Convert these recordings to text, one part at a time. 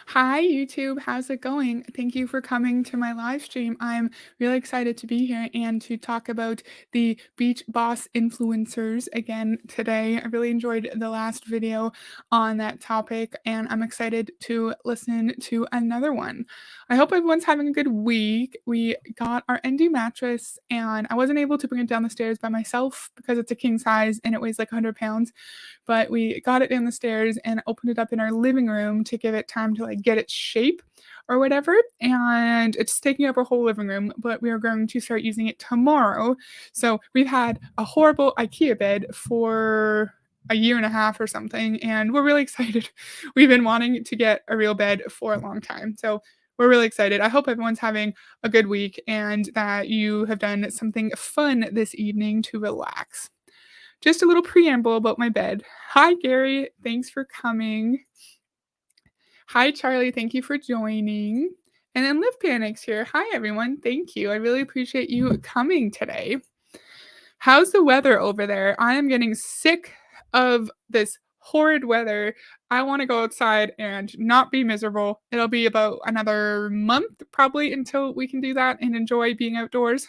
Hi, YouTube. How's it going? Thank you for coming to my live stream. I'm really excited to be here and to talk about the Beach Boss influencers again today. I really enjoyed the last video on that topic, and I'm excited to listen to another one. I hope everyone's having a good week. We got our ND mattress, and I wasn't able to bring it down the stairs by myself because it's a king size and it weighs like 100 pounds, but we got it down the stairs and opened it up in our living room to give it time to like get its shape or whatever. And it's taking up our whole living room, but we are going to start using it tomorrow. So we've had a horrible IKEA bed for a year and a half or something, and we're really excited. We've been wanting to get a real bed for a long time. So we're really excited. I hope everyone's having a good week and that you have done something fun this evening to relax. Just a little preamble about my bed. Hi, Gary. Thanks for coming. Hi, Charlie. Thank you for joining. And then Live Panic's here. Hi, everyone. Thank you. I really appreciate you coming today. How's the weather over there? I am getting sick of this horrid weather. I want to go outside and not be miserable. It'll be about another month probably until we can do that and enjoy being outdoors.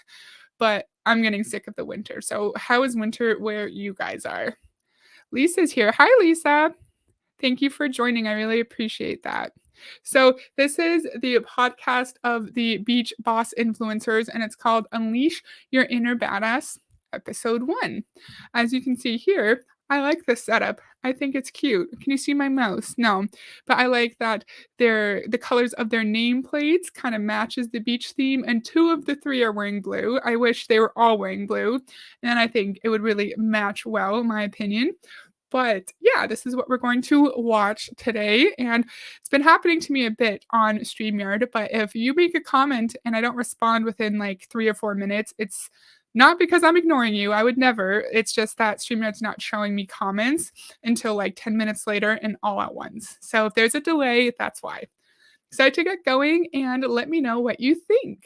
But I'm getting sick of the winter. So, how is winter where you guys are? Lisa's here. Hi, Lisa. Thank you for joining. I really appreciate that. So, this is the podcast of the Beach Boss Influencers, and it's called Unleash Your Inner Badass, Episode 1. As you can see here, I like this setup. I think it's cute. Can you see my mouse? No, but I like that the colors of their nameplates kind of matches the beach theme, and two of the three are wearing blue. I wish they were all wearing blue, and I think it would really match well, in my opinion. But yeah, this is what we're going to watch today. And it's been happening to me a bit on StreamYard. But if you make a comment and I don't respond within like 3 or 4 minutes, it's not because I'm ignoring you. I would never. It's just that StreamYard's not showing me comments until like 10 minutes later and all at once. So if there's a delay, that's why. Excited to get going and let me know what you think.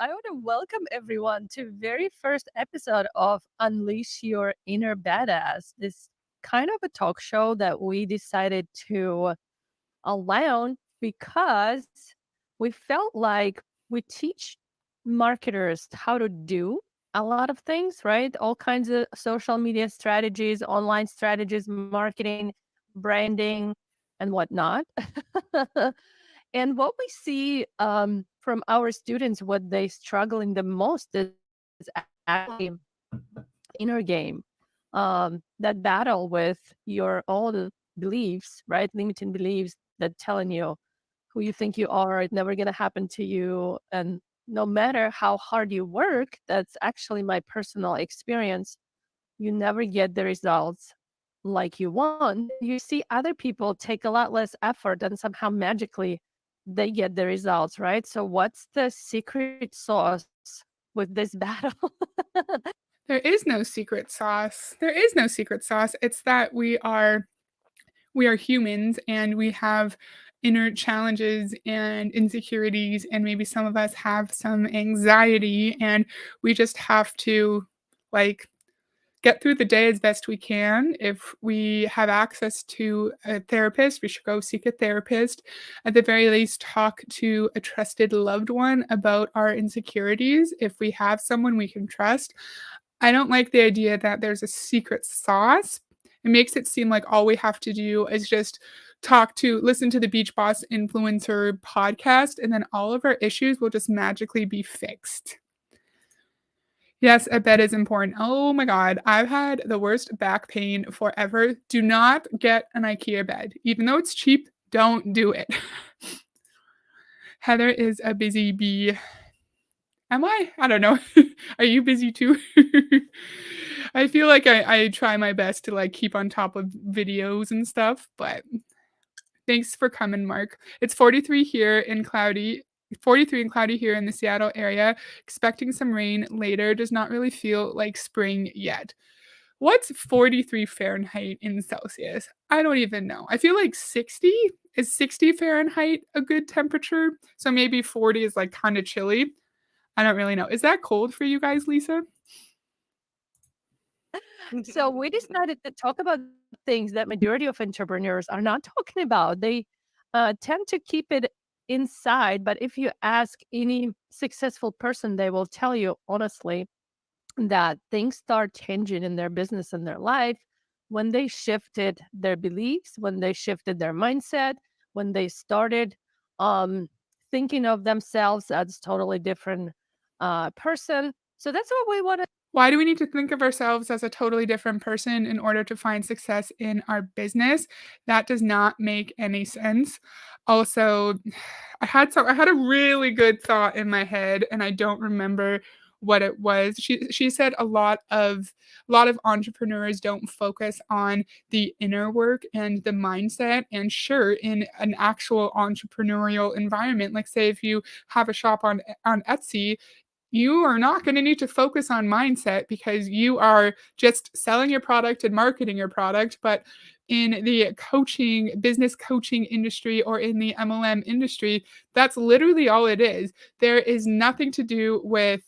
I want to welcome everyone to very first episode of Unleash Your Inner Badass. This kind of a talk show that we decided to allow because we felt like we teach marketers how to do a lot of things, right? All kinds of social media strategies, online strategies, marketing, branding, and whatnot. And what we see from our students, what they struggling the most is actually inner game. That battle with your own beliefs, right? Limiting beliefs that telling you who you think you are, it's never going to happen to you. And no matter how hard you work, that's actually my personal experience, you never get the results like you want. You see other people take a lot less effort and somehow magically they get the results, right? So what's the secret sauce with this battle? There is no secret sauce. There is no secret sauce. It's that we are humans and we have inner challenges and insecurities, and maybe some of us have some anxiety, and we just have to like get through the day as best we can. If we have access to a therapist, we should go seek a therapist. At the very least, talk to a trusted loved one about our insecurities if we have someone we can trust. I don't like the idea that there's a secret sauce. It makes it seem like all we have to do is just listen to the Beach Boss influencer podcast, and then all of our issues will just magically be fixed. Yes, a bed is important. Oh my god, I've had the worst back pain forever. Do not get an IKEA bed. Even though it's cheap, don't do it. Heather is a busy bee. Am I? I don't know. Are you busy too? I feel like I try my best to like keep on top of videos and stuff, but thanks for coming, Mark. It's 43 and cloudy here in the Seattle area. Expecting some rain later. Does not really feel like spring yet. What's 43 Fahrenheit in Celsius? I don't even know. I feel like 60 is 60 Fahrenheit a good temperature. So maybe 40 is like kind of chilly. I don't really know. Is that cold for you guys, Lisa? So we decided to talk about things that majority of entrepreneurs are not talking about. They tend to keep it inside. But if you ask any successful person, they will tell you honestly that things start changing in their business and their life when they shifted their beliefs, when they shifted their mindset, when they started um, thinking of themselves as totally different person. So that's what we want to. Why do we need to think of ourselves as a totally different person in order to find success in our business? That does not make any sense. Also, I had a really good thought in my head and I don't remember what it was. She said a lot of entrepreneurs don't focus on the inner work and the mindset. And sure, in an actual entrepreneurial environment, like say if you have a shop on Etsy, you are not going to need to focus on mindset because you are just selling your product and marketing your product. But in the business coaching industry or in the MLM industry, that's literally all it is. There is nothing to do with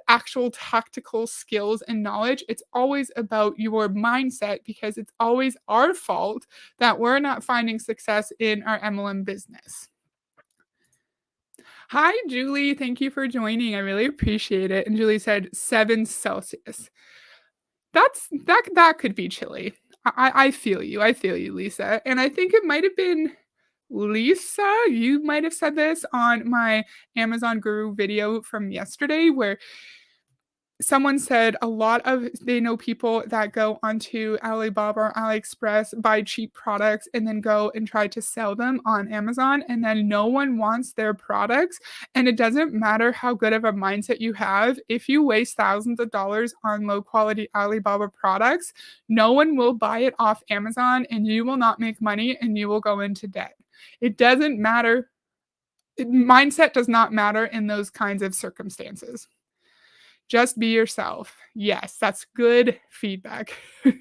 actual tactical skills and knowledge. It's always about your mindset because it's always our fault that we're not finding success in our MLM business. Hi, Julie. Thank you for joining. I really appreciate it. And Julie said 7 Celsius. That could be chilly. I feel you. I feel you, Lisa. And I think it might have been Lisa. You might have said this on my Amazon Guru video from yesterday, where someone said a lot of they know people that go onto Alibaba or AliExpress, buy cheap products, and then go and try to sell them on Amazon, and then no one wants their products. And it doesn't matter how good of a mindset you have. If you waste thousands of dollars on low quality Alibaba products, no one will buy it off Amazon, and you will not make money, and you will go into debt. It doesn't matter. Mindset does not matter in those kinds of circumstances. Just be yourself. Yes, that's good feedback. To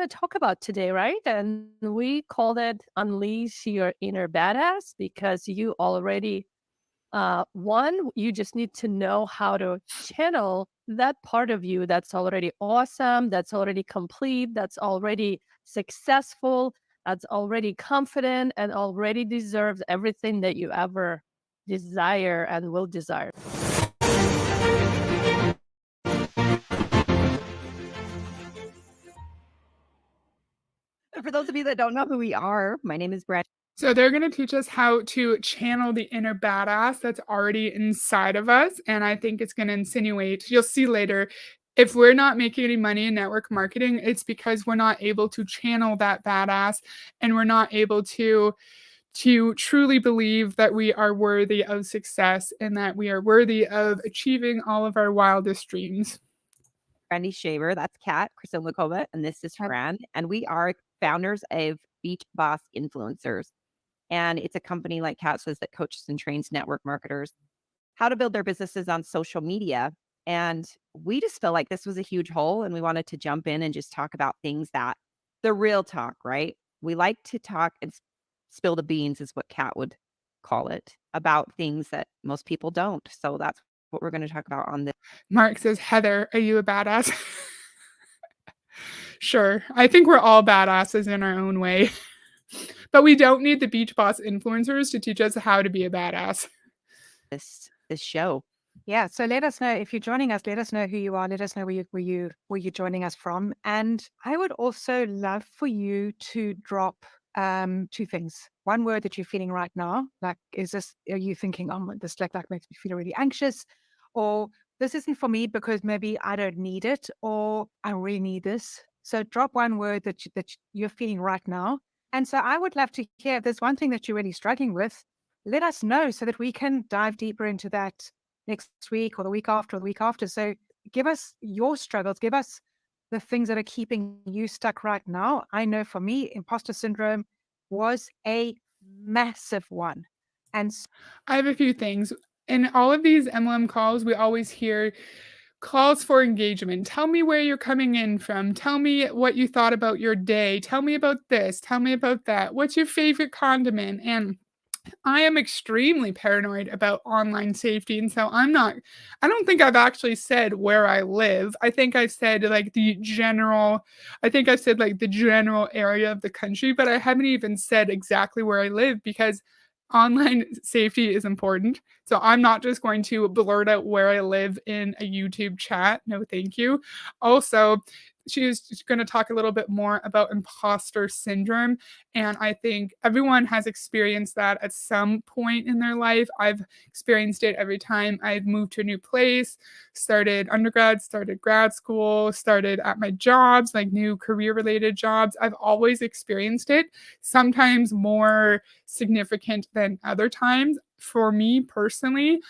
talk about today, right? And we called it Unleash Your Inner Badass because you already, one, you just need to know how to channel that part of you that's already awesome, that's already complete, that's already successful, that's already confident, and already deserves everything that you ever desire and will desire. For those of you that don't know who we are, my name is Brett. So they're going to teach us how to channel the inner badass that's already inside of us. And I think it's going to insinuate, you'll see later, if we're not making any money in network marketing, it's because we're not able to channel that badass and we're not able to truly believe that we are worthy of success and that we are worthy of achieving all of our wildest dreams. Brandy Shaver, that's Kat, Kristen Lakova, and this is Fran. And we are founders of Beach Boss Influencers. And it's a company, like Kat says, that coaches and trains network marketers how to build their businesses on social media. And we just felt like this was a huge hole and we wanted to jump in and just talk about things that the real talk, right? We like to talk and spill the beans, is what Kat would call it, about things that most people don't. So that's what we're going to talk about on this. Mark says, Heather, are you a badass? Sure. I think we're all badasses in our own way. But we don't need the Beach Boss influencers to teach us how to be a badass. This show. Yeah, so let us know if you're joining us. Let us know who you are. Let us know where you're joining us from. And I would also love for you to drop two things. One word that you're feeling right now, like are you thinking, oh, this like makes me feel really anxious, or this isn't for me because maybe I don't need it, or I really need this. So drop one word that you're feeling right now. And so I would love to hear if there's one thing that you're really struggling with. Let us know so that we can dive deeper into that next week or the week after or the week after. So give us your struggles, give us the things that are keeping you stuck right now. I know for me, imposter syndrome was a massive one. And I have a few things. In all of these MLM calls, we always hear calls for engagement. Tell me where you're coming in from. Tell me what you thought about your day. Tell me about this. Tell me about that. What's your favorite condiment? And I am extremely paranoid about online safety, and so I don't think I've actually said where I live. I think I said, like, the general area of the country, but I haven't even said exactly where I live because online safety is important. So I'm not just going to blurt out where I live in a YouTube chat. No, thank you. Also, she was going to talk a little bit more about imposter syndrome. And I think everyone has experienced that at some point in their life. I've experienced it every time I've moved to a new place, started undergrad, started grad school, started at my jobs, like new career related jobs. I've always experienced it, sometimes more significant than other times. For me personally,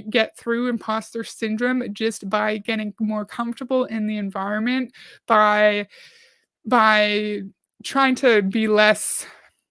get through imposter syndrome just by getting more comfortable in the environment, by by trying to be less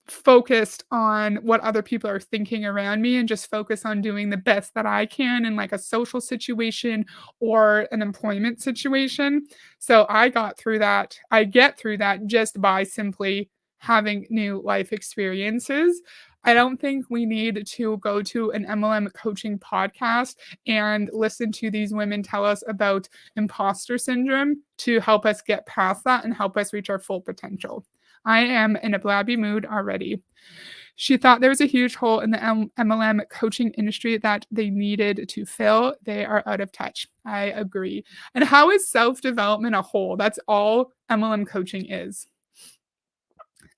focused on what other people are thinking around me and just focus on doing the best that I can in like a social situation or an employment situation. So I get through that just by simply having new life experiences. I don't think we need to go to an MLM coaching podcast and listen to these women tell us about imposter syndrome to help us get past that and help us reach our full potential. I am in a blabby mood already. She thought there was a huge hole in the MLM coaching industry that they needed to fill. They are out of touch. I agree. And how is self development a hole? That's all MLM coaching is.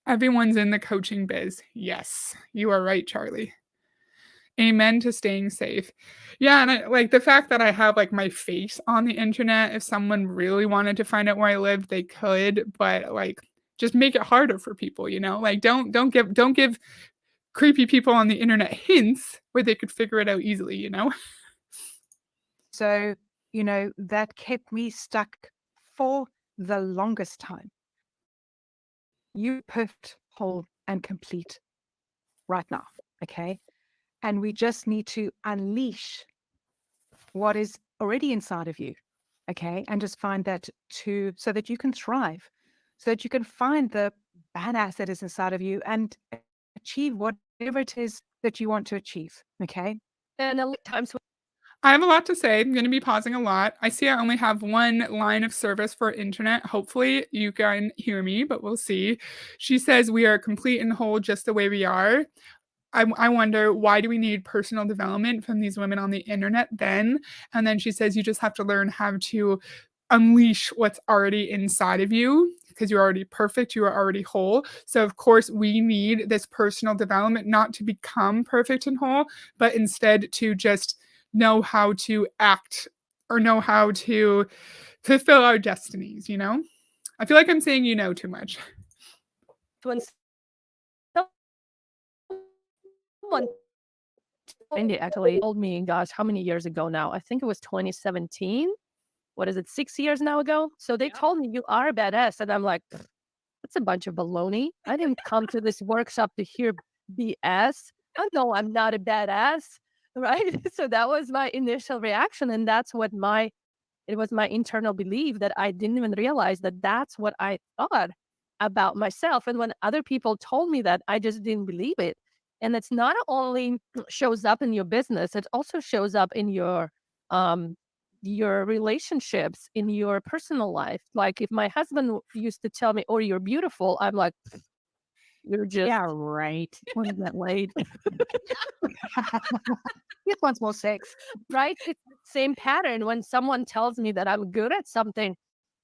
Everyone's in the coaching biz. Yes, you are right, Charlie. Amen to staying safe. Yeah, and I like the fact that I have, like, my face on the internet, if someone really wanted to find out where I live, they could, but, like, just make it harder for people, you know? Like, don't give creepy people on the internet hints where they could figure it out easily, you know? So, you know, that kept me stuck for the longest time. You perfect, whole, and complete right now. Okay. And we just need to unleash what is already inside of you. Okay. And just find that so that you can thrive, so that you can find the badass that is inside of you and achieve whatever it is that you want to achieve. Okay. And a lot of times I have a lot to say. I'm gonna be pausing a lot. I see I only have one line of service for internet. Hopefully, you can hear me, but we'll see. She says, "We are complete and whole just the way we are." I wonder, why do we need personal development from these women on the internet then? And then she says, "You just have to learn how to unleash what's already inside of you because you're already perfect, you are already whole." So, of course, we need this personal development not to become perfect and whole, but instead to just know how to act or know how to fulfill our destinies, you know? I feel like I'm saying you know too much. when someone India actually told me, gosh, how many years ago now? I think it was 2017. What is it, 6 years now ago? So they told me you are a badass. And I'm like, "Pfft, that's a bunch of baloney. I didn't come to this workshop to hear BS. I know I'm not a badass. Right. So that was my initial reaction. And it was my internal belief that I didn't even realize that that's what I thought about myself. And when other people told me that, I just didn't believe it. And it's not only shows up in your business, it also shows up in um your relationships, in your personal life. Like if my husband used to tell me, "Oh, you're beautiful," I'm like, "You're just Yeah, right. wasn't that late." Just wants more sex. Right? It's the same pattern when someone tells me that I'm good at something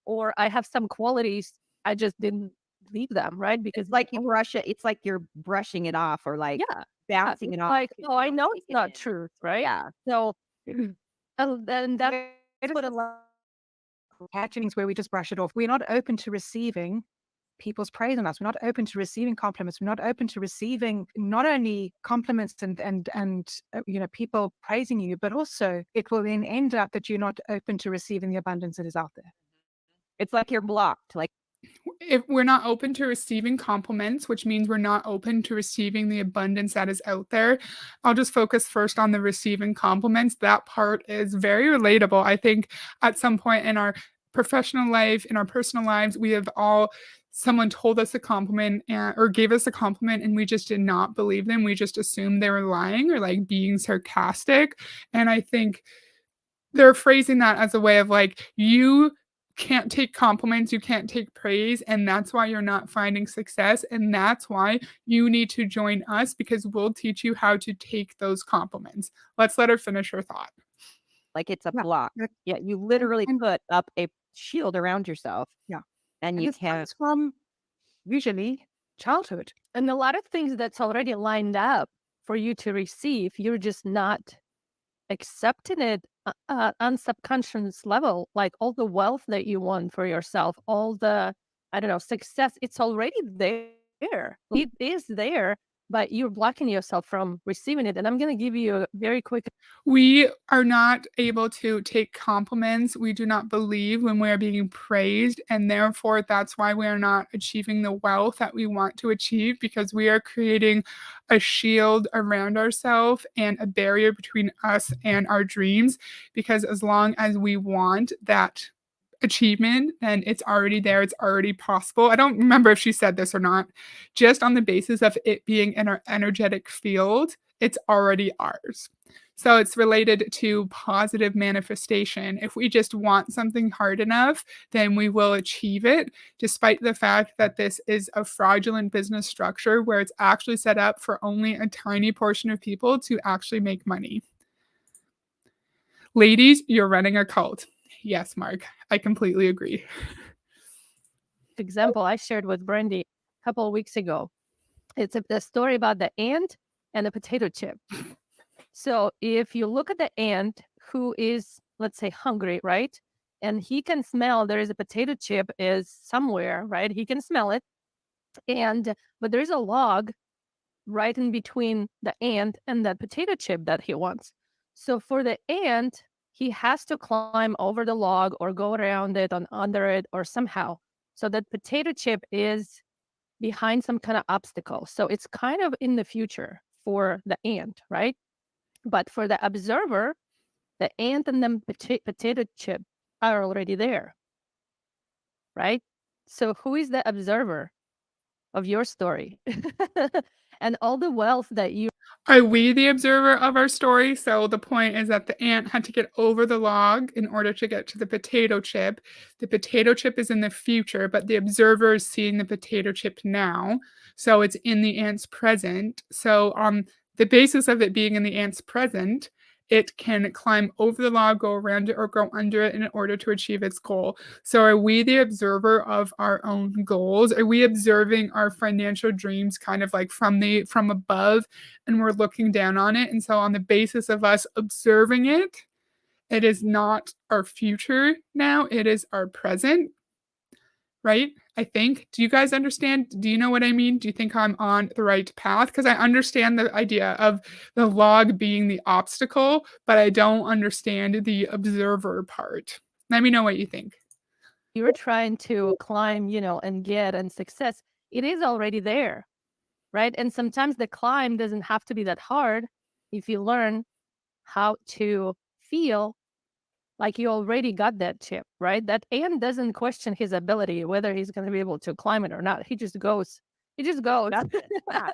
or I have some qualities, I just didn't believe them, right? Because It's like you're brushing it off or like yeah, yeah, bouncing it's it off. like, You oh, I don't know take it's it not in. truth, right? Yeah. So, and then that's It what a is lot. patchings where we just brush it off. We're not open to receiving people's praise on us. We're not open to receiving compliments. We're not open to receiving not only compliments and you know, people praising you, but also it will then end up that you're not open to receiving the abundance that is out there. It's like you're blocked. Like, If we're not open to receiving compliments, which means we're not open to receiving the abundance that is out there, I'll just focus first on the receiving compliments. That part is very relatable. I think at some point in our professional life, in our personal lives, we have all someone told us a compliment or gave us a compliment and we just did not believe them. We just assumed they were lying or like being sarcastic. And I think they're phrasing that as a way of like, you can't take compliments, you can't take praise, and that's why you're not finding success. And that's why you need to join us because we'll teach you how to take those compliments. Let's let her finish her thought. Like it's a Yeah. block. Like, Yeah, you literally and put up a shield around yourself yeah, and and you this can't. comes from usually childhood. And a lot of things that's already lined up for you to receive, you're just not accepting it on subconscious level, like all the wealth that you want for yourself, all the, I don't know, success, it's already there. It is there, but you're blocking yourself from receiving it. And I'm going to give you a very quick We are not able to take compliments. We do not believe when we are being praised. And therefore, that's why we are not achieving the wealth that we want to achieve because we are creating a shield around ourselves and a barrier between us and our dreams. Because as long as we want that achievement, then it's already there. It's already possible. I don't remember if she said this or not. Just on the basis of it being in our energetic field, it's already ours. So it's related to positive manifestation. If we just want something hard enough, then we will achieve it, despite the fact that this is a fraudulent business structure where it's actually set up for only a tiny portion of people to actually make money. Ladies, you're running a cult. Yes, Mark, I completely agree. example I shared with Brandy a couple of weeks ago. It's a story about the ant and the potato chip. So if you look at the ant who is, let's say, hungry, right? And he can smell there is a potato chip is somewhere, right? He can smell it. But there's a log right in between the ant and that potato chip that he wants. So for the ant, he has to climb over the log or go around it and under it or somehow. So that potato chip is behind some kind of obstacle. So it's kind of in the future for the ant, right? But for the observer, the ant and the potato chip are already there, right? So who is the observer of your story? And all the wealth that you Are we the observer of our story? So the point is that the ant had to get over the log in order to get to the potato chip. The potato chip is in the future, but the observer is seeing the potato chip now. So it's in the ant's present. So on the basis of it being in the ant's present, it can climb over the log, go around it, or go under it in order to achieve its goal. So are we the observer of our own goals? Are we observing our financial dreams kind of like from above and we're looking down on it? And so on the basis of us observing it, it is not our future now, it is our present, right? I think. Do you guys understand? Do you know what I mean? Do you think I'm on the right path? Because I understand the idea of the log being the obstacle, but I don't understand the observer part. Let me know what you think. you're trying to climb, and get and success, it is already there, right? And sometimes the climb doesn't have to be that hard if you learn how to feel like you already got that chip, right? That ant doesn't question his ability, whether he's going to be able to climb it or not. He just goes. He just goes. That's it. Yeah.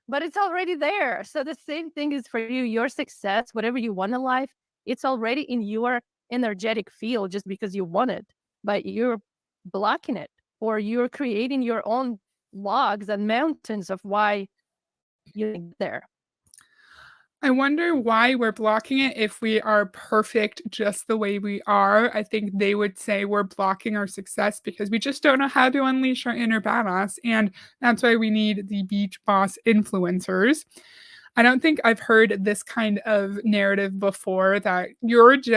But it's already there. So the same thing is for you. Your success, whatever you want in life, it's already in your energetic field just because you want it, but you're blocking it or you're creating your own logs and mountains of why you get there. I wonder why we're blocking it if we are perfect just the way we are. I think they would say we're blocking our success because we just don't know how to unleash our inner badass. And that's why we need the Beach Boss influencers. I don't think I've heard this kind of narrative before that you don't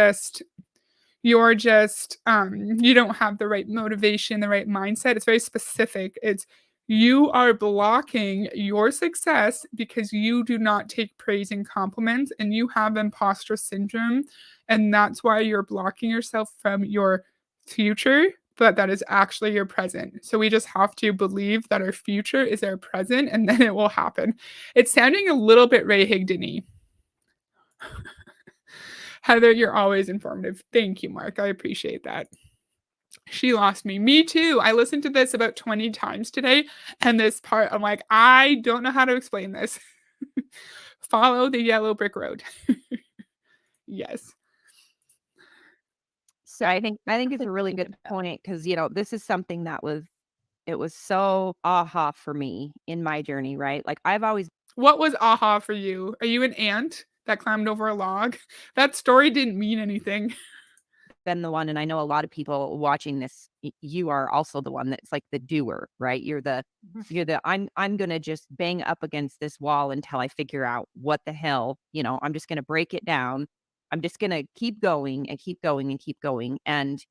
have the right motivation, the right mindset. It's very specific. It's you are blocking your success because you do not take praise and compliments and you have imposter syndrome. And that's why you're blocking yourself from your future, but that is actually your present. So we just have to believe that our future is our present and then it will happen. It's sounding a little bit Ray Higdon-y. Heather, you're always informative. Thank you, Mark. I appreciate that. She lost me. Me too. I listened to this about 20 times today, and this part, I'm like, I don't know how to explain this. Follow the yellow brick road. Yes. So I think it's Good a really thinking good about. point because this is something that was so aha for me in my journey, right? Like I've always What was aha for you? Are you an ant that climbed over a log? That story didn't mean anything. been the one, and I know a lot of people watching this, you are also the one that's like the doer, right? Mhm. I'm gonna just bang up against this wall until I figure out what the hell, I'm just gonna break it down. I'm just gonna keep going and keep going and keep going. And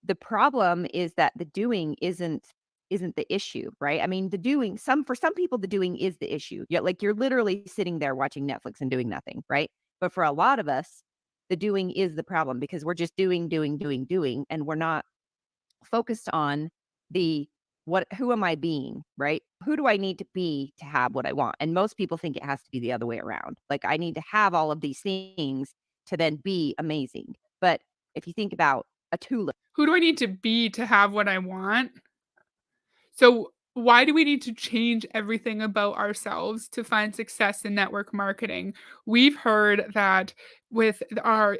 the problem is that the doing isn't the issue, right? I mean, the doing for some people the doing is the issue. Yeah, like you're literally sitting there watching Netflix and doing nothing, right? But for a lot of us, the doing is the problem because we're just doing, doing, doing, doing, and we're not focused on the who am I being, right? Who do I need to be to have what I want? And most people think it has to be the other way around. Like I need to have all of these things to then be amazing. But if you think about a tulip, Who do I need to be to have what I want? So, why do we need to change everything about ourselves to find success in network marketing? We've heard that with or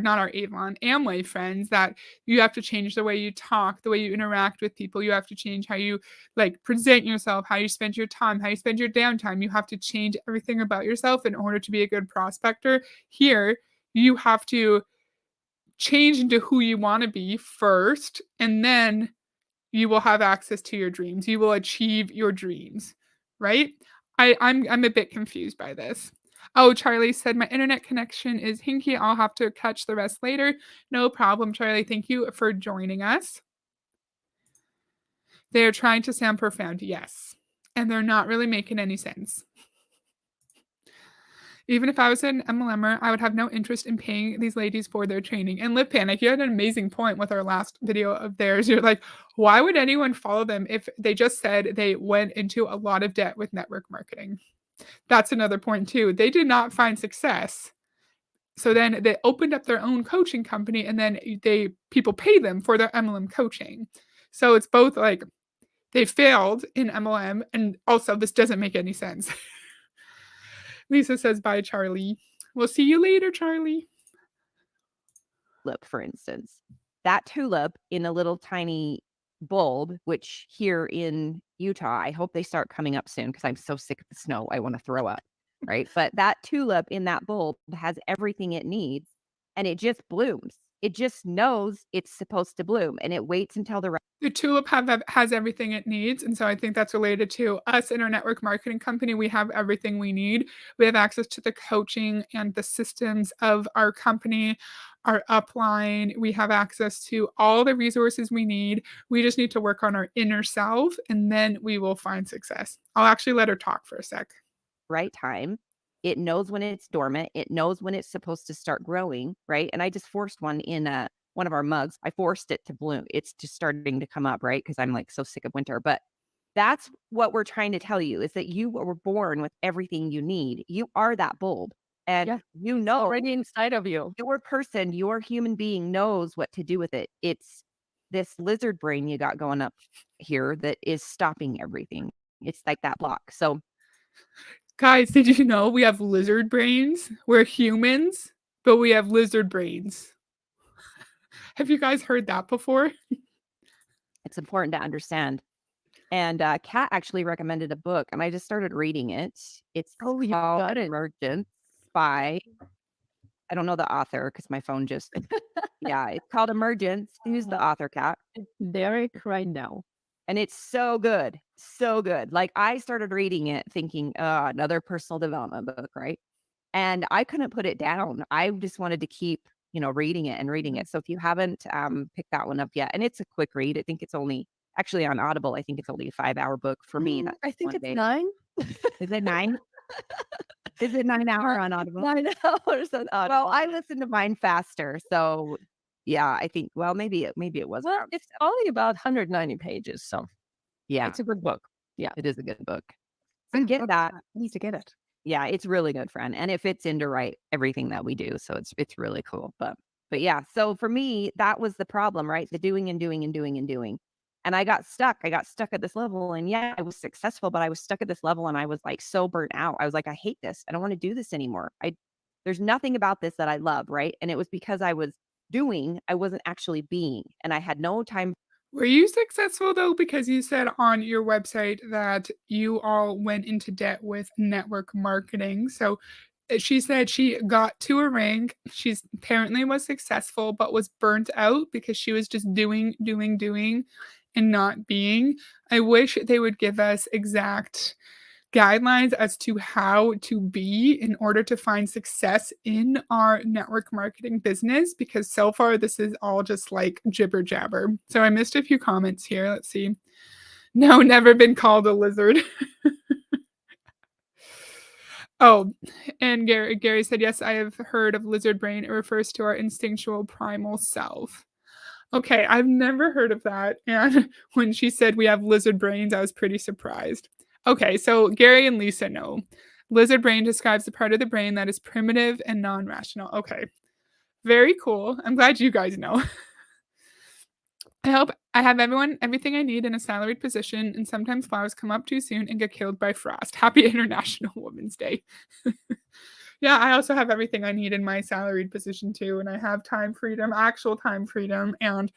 not our Avon, Amway friends, that you have to change the way you talk, the way you interact with people. You have to change how you like present yourself, how you spend your time, how you spend your downtime. You have to change everything about yourself in order to be a good prospector. Here, you have to change into who you want to be first, and then you will have access to your dreams. You will achieve your dreams, right? I'm a bit confused by this. Oh, Charlie said my internet connection is hinky. I'll have to catch the rest later. No problem, Charlie. Thank you for joining us. They're trying to sound profound, yes. And they're not really making any sense. Even if I was an MLMer, I would have no interest in paying these ladies for their training. And Live Panic, you had an amazing point with our last video of theirs. You're like, why would anyone follow them if they just said they went into a lot of debt with network marketing? That's another point too. They did not find success. So then they opened up their own coaching company and then people pay them for their MLM coaching. So it's both like they failed in MLM and also this doesn't make any sense. Lisa says, bye, Charlie. We'll see you later, Charlie. for instance, that tulip in a little tiny bulb, which here in Utah, I hope they start coming up soon because I'm so sick of the snow. I want to throw up. Right. But that tulip in that bulb has everything it needs and it just blooms. It just knows it's supposed to bloom and it waits until the The tulip has everything it needs, and so I think that's related to us in our network marketing company. We have everything we need. We have access to the coaching and the systems of our company, our upline. We have access to all the resources we need. We just need to work on our inner self, and then we will find success. I'll actually let her talk for a sec. right time. It knows when it's dormant. It knows when it's supposed to start growing, right? And I just forced one in one of our mugs. I forced it to bloom. It's just starting to come up, right? Because I'm like so sick of winter. But that's what we're trying to tell you is that you were born with everything you need. You are that bulb. And Yeah, you it's know already inside of you. your person, your human being knows what to do with it. It's this lizard brain you got going up here that is stopping everything. It's like that block. So Guys, did you know we have lizard brains? We're humans, but we have lizard brains. Have you guys heard that before? it's important to understand. And Kat actually recommended a book, and I just started reading it. It's Oh, you called got it. Emergence by, I don't know the author because my phone just, yeah, it's called Emergence. Who's the author, Kat? Derek right now. And it's so good, so good. Like I started reading it thinking, another personal development book, right? And I couldn't put it down. I just wanted to keep, reading it and reading it. So if you haven't picked that one up yet, and it's a quick read, I think it's only actually on Audible. I think it's only a 5-hour book for me. That's I think one it's day. 9. Is it 9? Is it 9 hour on Audible? 9 hours on Well, Audible. I listen to mine faster. So yeah, I think, well, maybe it was. Well, it's only about 190 pages, so Yeah, it's a good book. Yeah. it is a good book. So Good get book. that. I need to get it. Yeah, it's really good, friend. And it fits into everything that we do. So it's really cool. But But yeah, so for me, that was the problem, right? The doing and doing and doing and doing. And I got stuck. I got stuck at this level. And yeah, I was successful, but I was stuck at this level and I was like so burnt out. I was like, I hate this. I don't want to do this anymore. There's nothing about this that I love, right? And it was because I was doing, I wasn't actually being, and I had no time. Were you successful though? Because you said on your website that you all went into debt with network marketing. So she said she got to a rank. She's apparently was successful, but was burnt out because she was just doing, doing, doing, and not being. I wish they would give us exact guidelines as to how to be in order to find success in our network marketing business, because so far this is all just like jibber jabber. So I missed a few comments here. Let's see. No, never been called a lizard. Oh, and Gary said, yes, I have heard of lizard brain. It refers to our instinctual primal self. Okay, I've never heard of that. And when she said we have lizard brains, I was pretty surprised. Okay, so Gary and Lisa know. Lizard brain describes the part of the brain that is primitive and non rational. Okay, very cool. I'm glad you guys know. I hope I have everything I need in a salaried position, and sometimes flowers come up too soon and get killed by frost. Happy International Women's Day. Yeah, I also have everything I need in my salaried position too, and I have time freedom, actual time freedom, and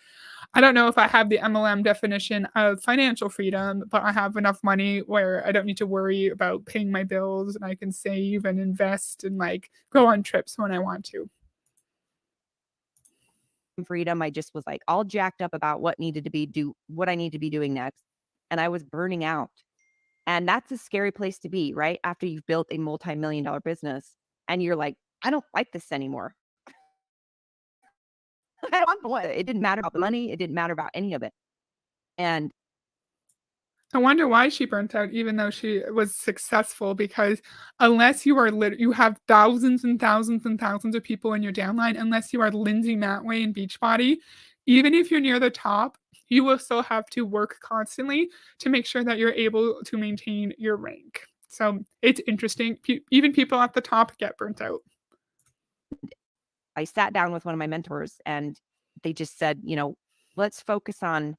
I don't know if I have the MLM definition of financial freedom, but I have enough money where I don't need to worry about paying my bills and I can save and invest and like go on trips when I want to. Freedom. I just was like all jacked up about what I need to be doing next. And I was burning out. And that's a scary place to be, right? After you've built a multi-million dollar business and you're like, I don't like this anymore. I don't want it. It didn't matter about the money. It didn't matter about any of it. And I wonder why she burnt out even though she was successful, because unless you are you have thousands and thousands and thousands of people in your downline, unless you are Lindsay Matway and Beachbody, even if you're near the top, you will still have to work constantly to make sure that you're able to maintain your rank. So it's interesting. Even people at the top get burnt out. I sat down with one of my mentors and they just said, let's focus on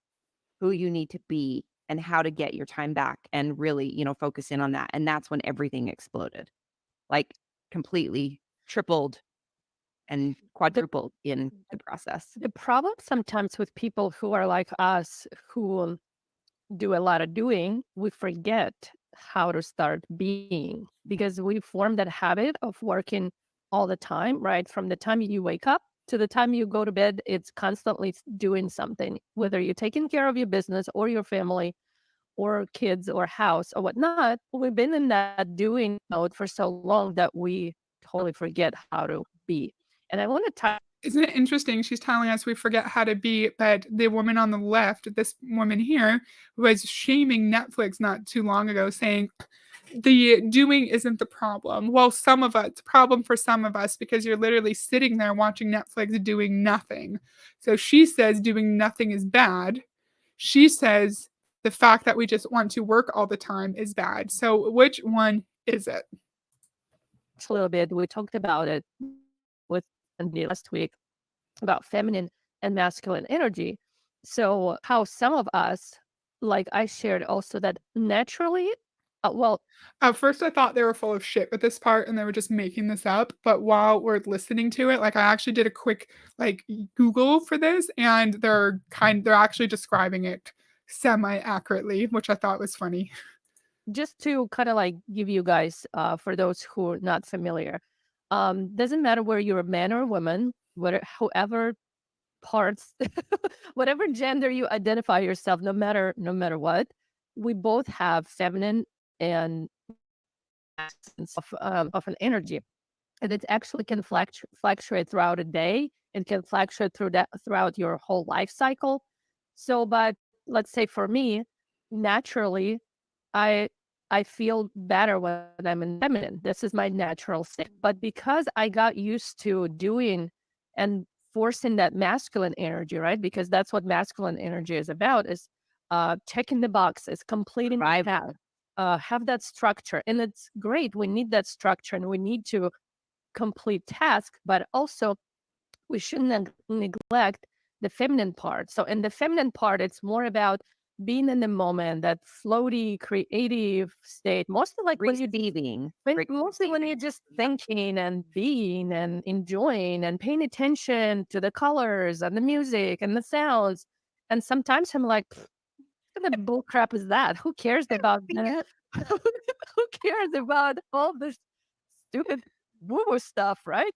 who you need to be and how to get your time back and really, focus in on that. And that's when everything exploded, like completely tripled and quadrupled in the process. The problem sometimes with people who are like us, who do a lot of doing, we forget how to start being, because we form that habit of working all the time, right? From the time you wake up to the time you go to bed, it's constantly doing something, whether you're taking care of your business or your family or kids or house or whatnot. We've been in that doing mode for so long that we totally forget how to be. And I want to talk. Isn't it interesting? She's telling us we forget how to be, but the woman on the left, this woman here, was shaming Netflix not too long ago, saying the doing isn't the problem. Well, it's a problem for some of us because you're literally sitting there watching Netflix doing nothing. So she says doing nothing is bad. She says the fact that we just want to work all the time is bad. So which one is it? A little bit. We talked about it with Andy last week about feminine and masculine energy. So how some of us, like I shared also, that naturally, well, At first, I thought they were full of shit with this part and they were just making this up. But while we're listening to it, like I actually did a quick like Google for this, and they're actually describing it semi accurately, which I thought was funny. just to kind of like give you guys, for those who are not familiar, doesn't matter where you're a man or a woman, however parts, whatever gender you identify yourself, no matter what, we both have feminine and of an energy, and it actually can fluctuate throughout a day. It can fluctuate throughout your whole life cycle. So, but let's say for me, naturally, I I feel better when I'm in feminine. This is my natural state. But because I got used to doing and forcing that masculine energy, right? Because that's what masculine energy is about, is checking the boxes, completing the task, have that structure. And it's great. We need that structure and we need to complete tasks, but also we shouldn't neglect the feminine part. So in the feminine part, it's more about being in the moment, that floaty, creative state. Mostly like when you Receiving. mostly when you're just thinking and being and enjoying and paying attention to the colors and the music and the sounds. And sometimes I'm like, what the bull crap is that? Who cares about that? Who cares about all this stupid woo-woo stuff, right?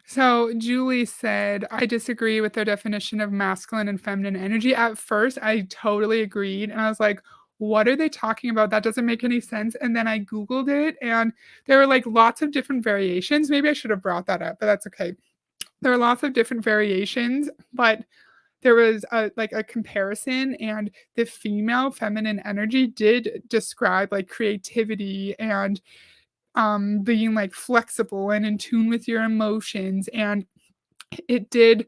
So Julie said, I disagree with their definition of masculine and feminine energy. At first, I totally agreed. And I was like, what are they talking about? That doesn't make any sense. And then I Googled it and there were like lots of different variations. Maybe I should have brought that up, but that's okay. There are lots of different variations, but there was a comparison, and the female feminine energy did describe like creativity and being like flexible and in tune with your emotions, and it did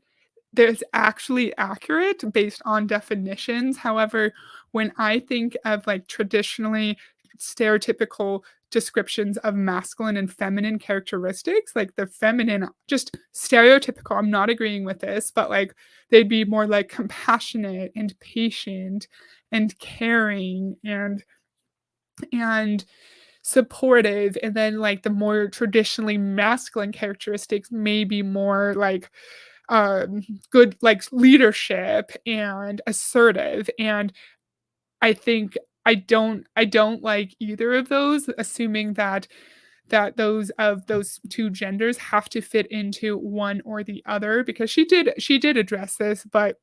there's actually accurate based on definitions. However, when I think of like traditionally stereotypical descriptions of masculine and feminine characteristics, like the feminine, just stereotypical, I'm not agreeing with this, but like they'd be more like compassionate and patient and caring and supportive, and then like the more traditionally masculine characteristics may be more like good like leadership and assertive. And I think I don't like either of those, assuming that those two genders have to fit into one or the other, because she did address this, but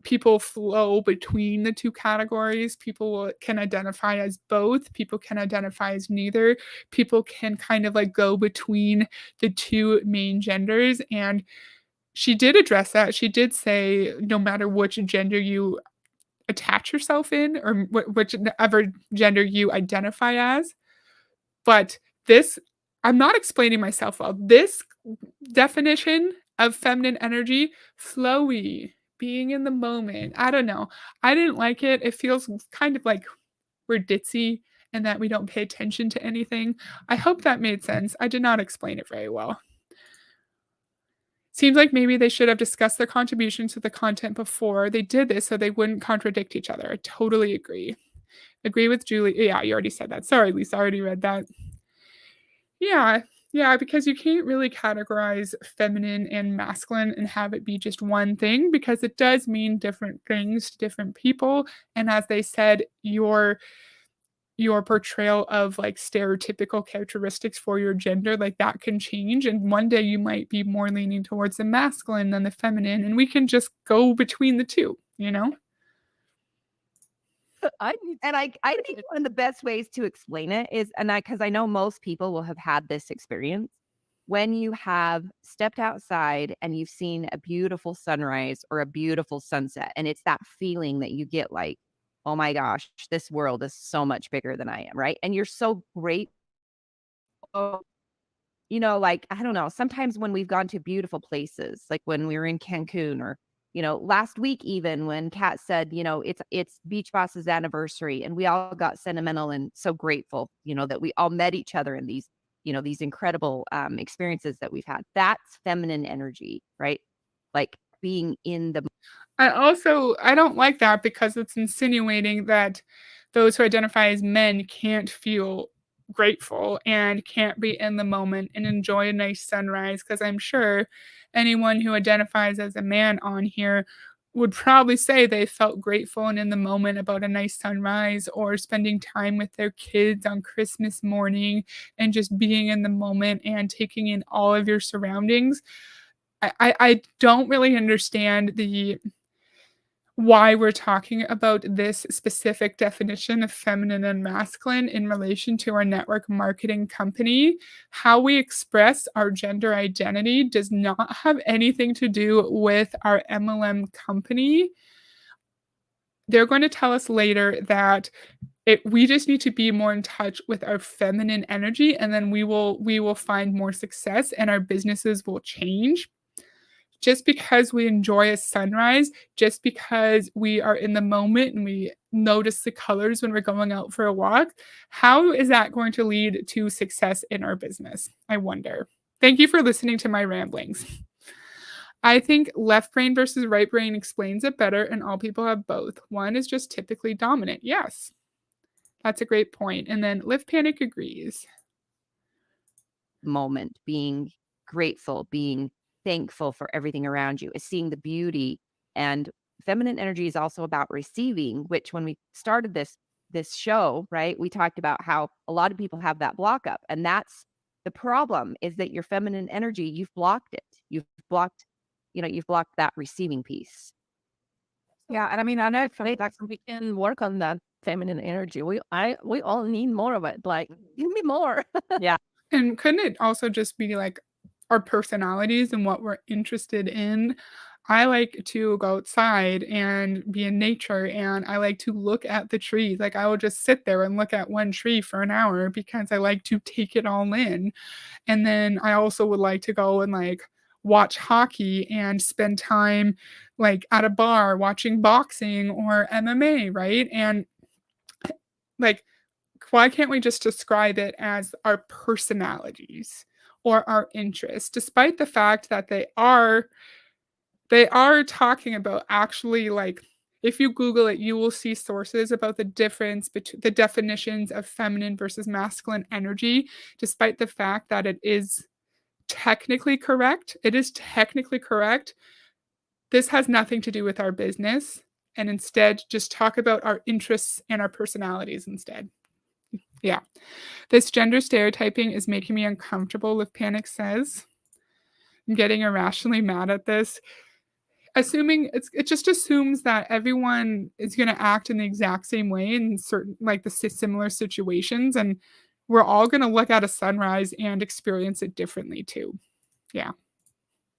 people flow between the two categories. People can identify as both. People can identify as neither. People can kind of like go between the two main genders. And she did address that. She did say no matter which gender you attach yourself in, or whichever gender you identify as. But this, I'm not explaining myself well. This definition of feminine energy, flowy, being in the moment. I don't know. I didn't like it. It feels kind of like we're ditzy and that we don't pay attention to anything. I hope that made sense. I did not explain it very well. Seems like maybe they should have discussed their contributions to the content before they did this so they wouldn't contradict each other. I totally agree. Agree with Julie. Yeah, you already said that. Sorry, Lisa, I already read that. Yeah, yeah, because you can't really categorize feminine and masculine and have it be just one thing, because it does mean different things to different people. And as they said, your portrayal of like stereotypical characteristics for your gender, like that can change. And one day you might be more leaning towards the masculine than the feminine. And we can just go between the two, you know? I need And I think one of the best ways to explain it is, because I know most people will have had this experience, when you have stepped outside and you've seen a beautiful sunrise or a beautiful sunset, and it's that feeling that you get like, oh my gosh, this world is so much bigger than I am, right? And you're so grateful. Like, I don't know, sometimes when we've gone to beautiful places, like when we were in Cancun, or, last week, even when Kat said, it's Beach Boss's anniversary, and we all got sentimental and so grateful, that we all met each other in these incredible experiences that we've had. That's feminine energy, right? Like being in the I don't like that, because it's insinuating that those who identify as men can't feel grateful and can't be in the moment and enjoy a nice sunrise, because I'm sure anyone who identifies as a man on here would probably say they felt grateful and in the moment about a nice sunrise, or spending time with their kids on Christmas morning and just being in the moment and taking in all of your surroundings. I don't really understand the why we're talking about this specific definition of feminine and masculine in relation to our network marketing company. How we express our gender identity does not have anything to do with our MLM company. They're going to tell us later that we just need to be more in touch with our feminine energy, and then we will find more success and our businesses will change. Just because we enjoy a sunrise, just because we are in the moment and we notice the colors when we're going out for a walk, how is that going to lead to success in our business? I wonder. Thank you for listening to my ramblings. I think left brain versus right brain explains it better, and all people have both. One is just typically dominant. Yes, that's a great point. And then Live Panic agrees. Moment, being grateful, being thankful for everything around you, is seeing the beauty. And feminine energy is also about receiving, which when we started this show, right, we talked about how a lot of people have that block up. And that's the problem, is that your feminine energy, you've blocked it. You've blocked that receiving piece. Yeah, and I mean, I know for Right? like We can work on that feminine energy. We all need more of it. Like, give me more. Yeah. And couldn't it also just be like our personalities and what we're interested in? I like to go outside and be in nature, and I like to look at the trees. Like, I will just sit there and look at one tree for an hour because I like to take it all in. And then I also would like to go and, like, watch hockey and spend time, like, at a bar watching boxing or MMA, right? And, like, why can't we just describe it as our personalities or our interests, despite the fact that they are talking about actually, like, if you Google it, you will see sources about the difference between the definitions of feminine versus masculine energy, despite the fact that it is technically correct. It is technically correct. This has nothing to do with our business, and instead just talk about our interests and our personalities instead. Yeah. This gender stereotyping is making me uncomfortable, Liv Panic says. I'm getting irrationally mad at this. Assuming it just assumes that everyone is gonna act in the exact same way in certain like the similar situations, and we're all gonna look at a sunrise and experience it differently too. Yeah.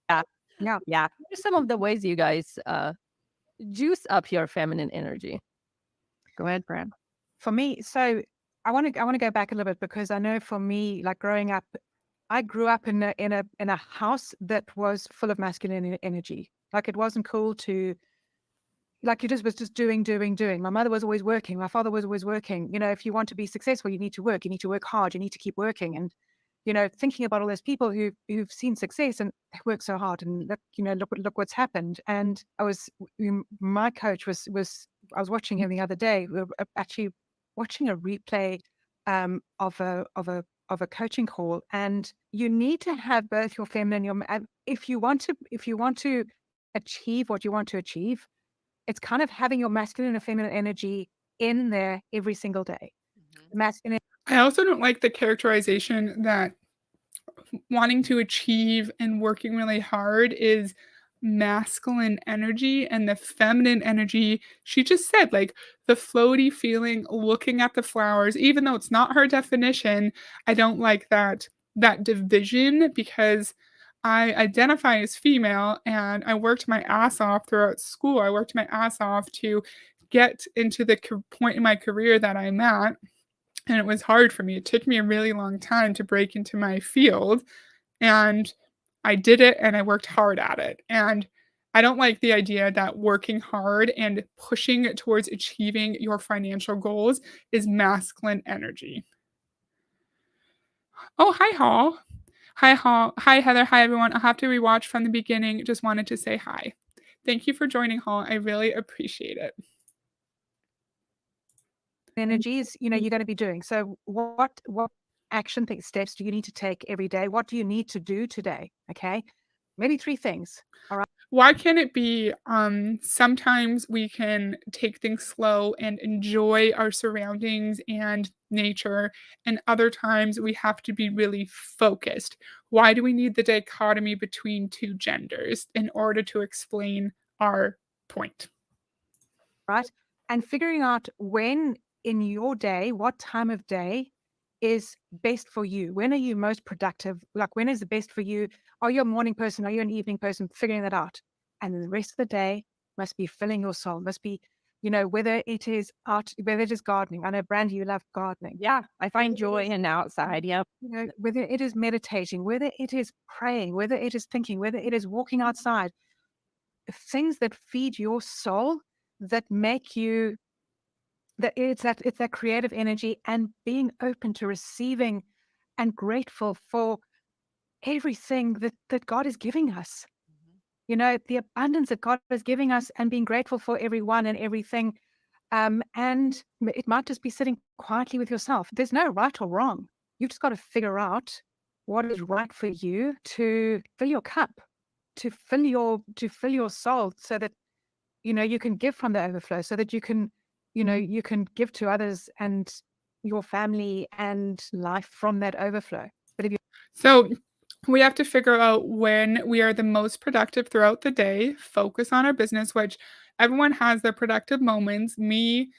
Yeah. yeah, Yeah. What are some of the ways you guys juice up your feminine energy? Go ahead, Fran. for me, so I want to go back a little bit because I know for me, like growing up, I grew up in a house that was full of masculine energy. Like it wasn't cool to like you just was just doing. My mother was always working. My father was always working. If you want to be successful, you need to work. You need to work hard. You need to keep working. And thinking about all those people who've seen success and they work so hard, and look what's happened. And my coach was I was watching him the other day. We were actually watching a replay of a coaching call, and you need to have both your feminine and if you want to achieve what you want to achieve, it's kind of having your masculine and feminine energy in there every single day. Masculine. I also don't like the characterization that wanting to achieve and working really hard is masculine energy, and the feminine energy, she just said, like, the floaty feeling, looking at the flowers, even though it's not her definition. I don't like that division because I identify as female, and I worked my ass off throughout school. I worked my ass off to get into the point in my career that I'm at, and it was hard for me. It took me a really long time to break into my field, and I did it and I worked hard at it. And I don't like the idea that working hard and pushing towards achieving your financial goals is masculine energy. Oh, hi, Hall. Hi, Hall. Hi, Heather. Hi, everyone. I'll have to rewatch from the beginning. Just wanted to say hi. Thank you for joining, Hall. I really appreciate it. Energies, you're going to be doing. So what action steps do you need to take every day? What do you need to do today? Okay. Maybe 3 things. All right. Why can't it be sometimes we can take things slow and enjoy our surroundings and nature, and other times we have to be really focused? Why do we need the dichotomy between two genders in order to explain our point? Right. And figuring out when in your day, what time of day is best for you. When are you most productive? Like when is the best for you? Are you a morning person? Are you an evening person? Figuring that out. And then the rest of the day must be filling your soul, must be, whether it is art, whether it is gardening. I know, Brandy, you love gardening. Yeah. I find joy in outside. Yep. Whether it is meditating, whether it is praying, whether it is thinking, whether it is walking outside, things that feed your soul, that make you it's that creative energy, and being open to receiving and grateful for everything that God is giving us. the abundance that God is giving us and being grateful for everyone and everything. And it might just be sitting quietly with yourself. There's no right or wrong. You've just got to figure out what is right for you to fill your cup, to fill your soul, so that you can give from the overflow, so that you can you can give to others and your family and life from that overflow. But if you So we have to figure out when we are the most productive throughout the day, focus on our business, which everyone has their productive moments. Me,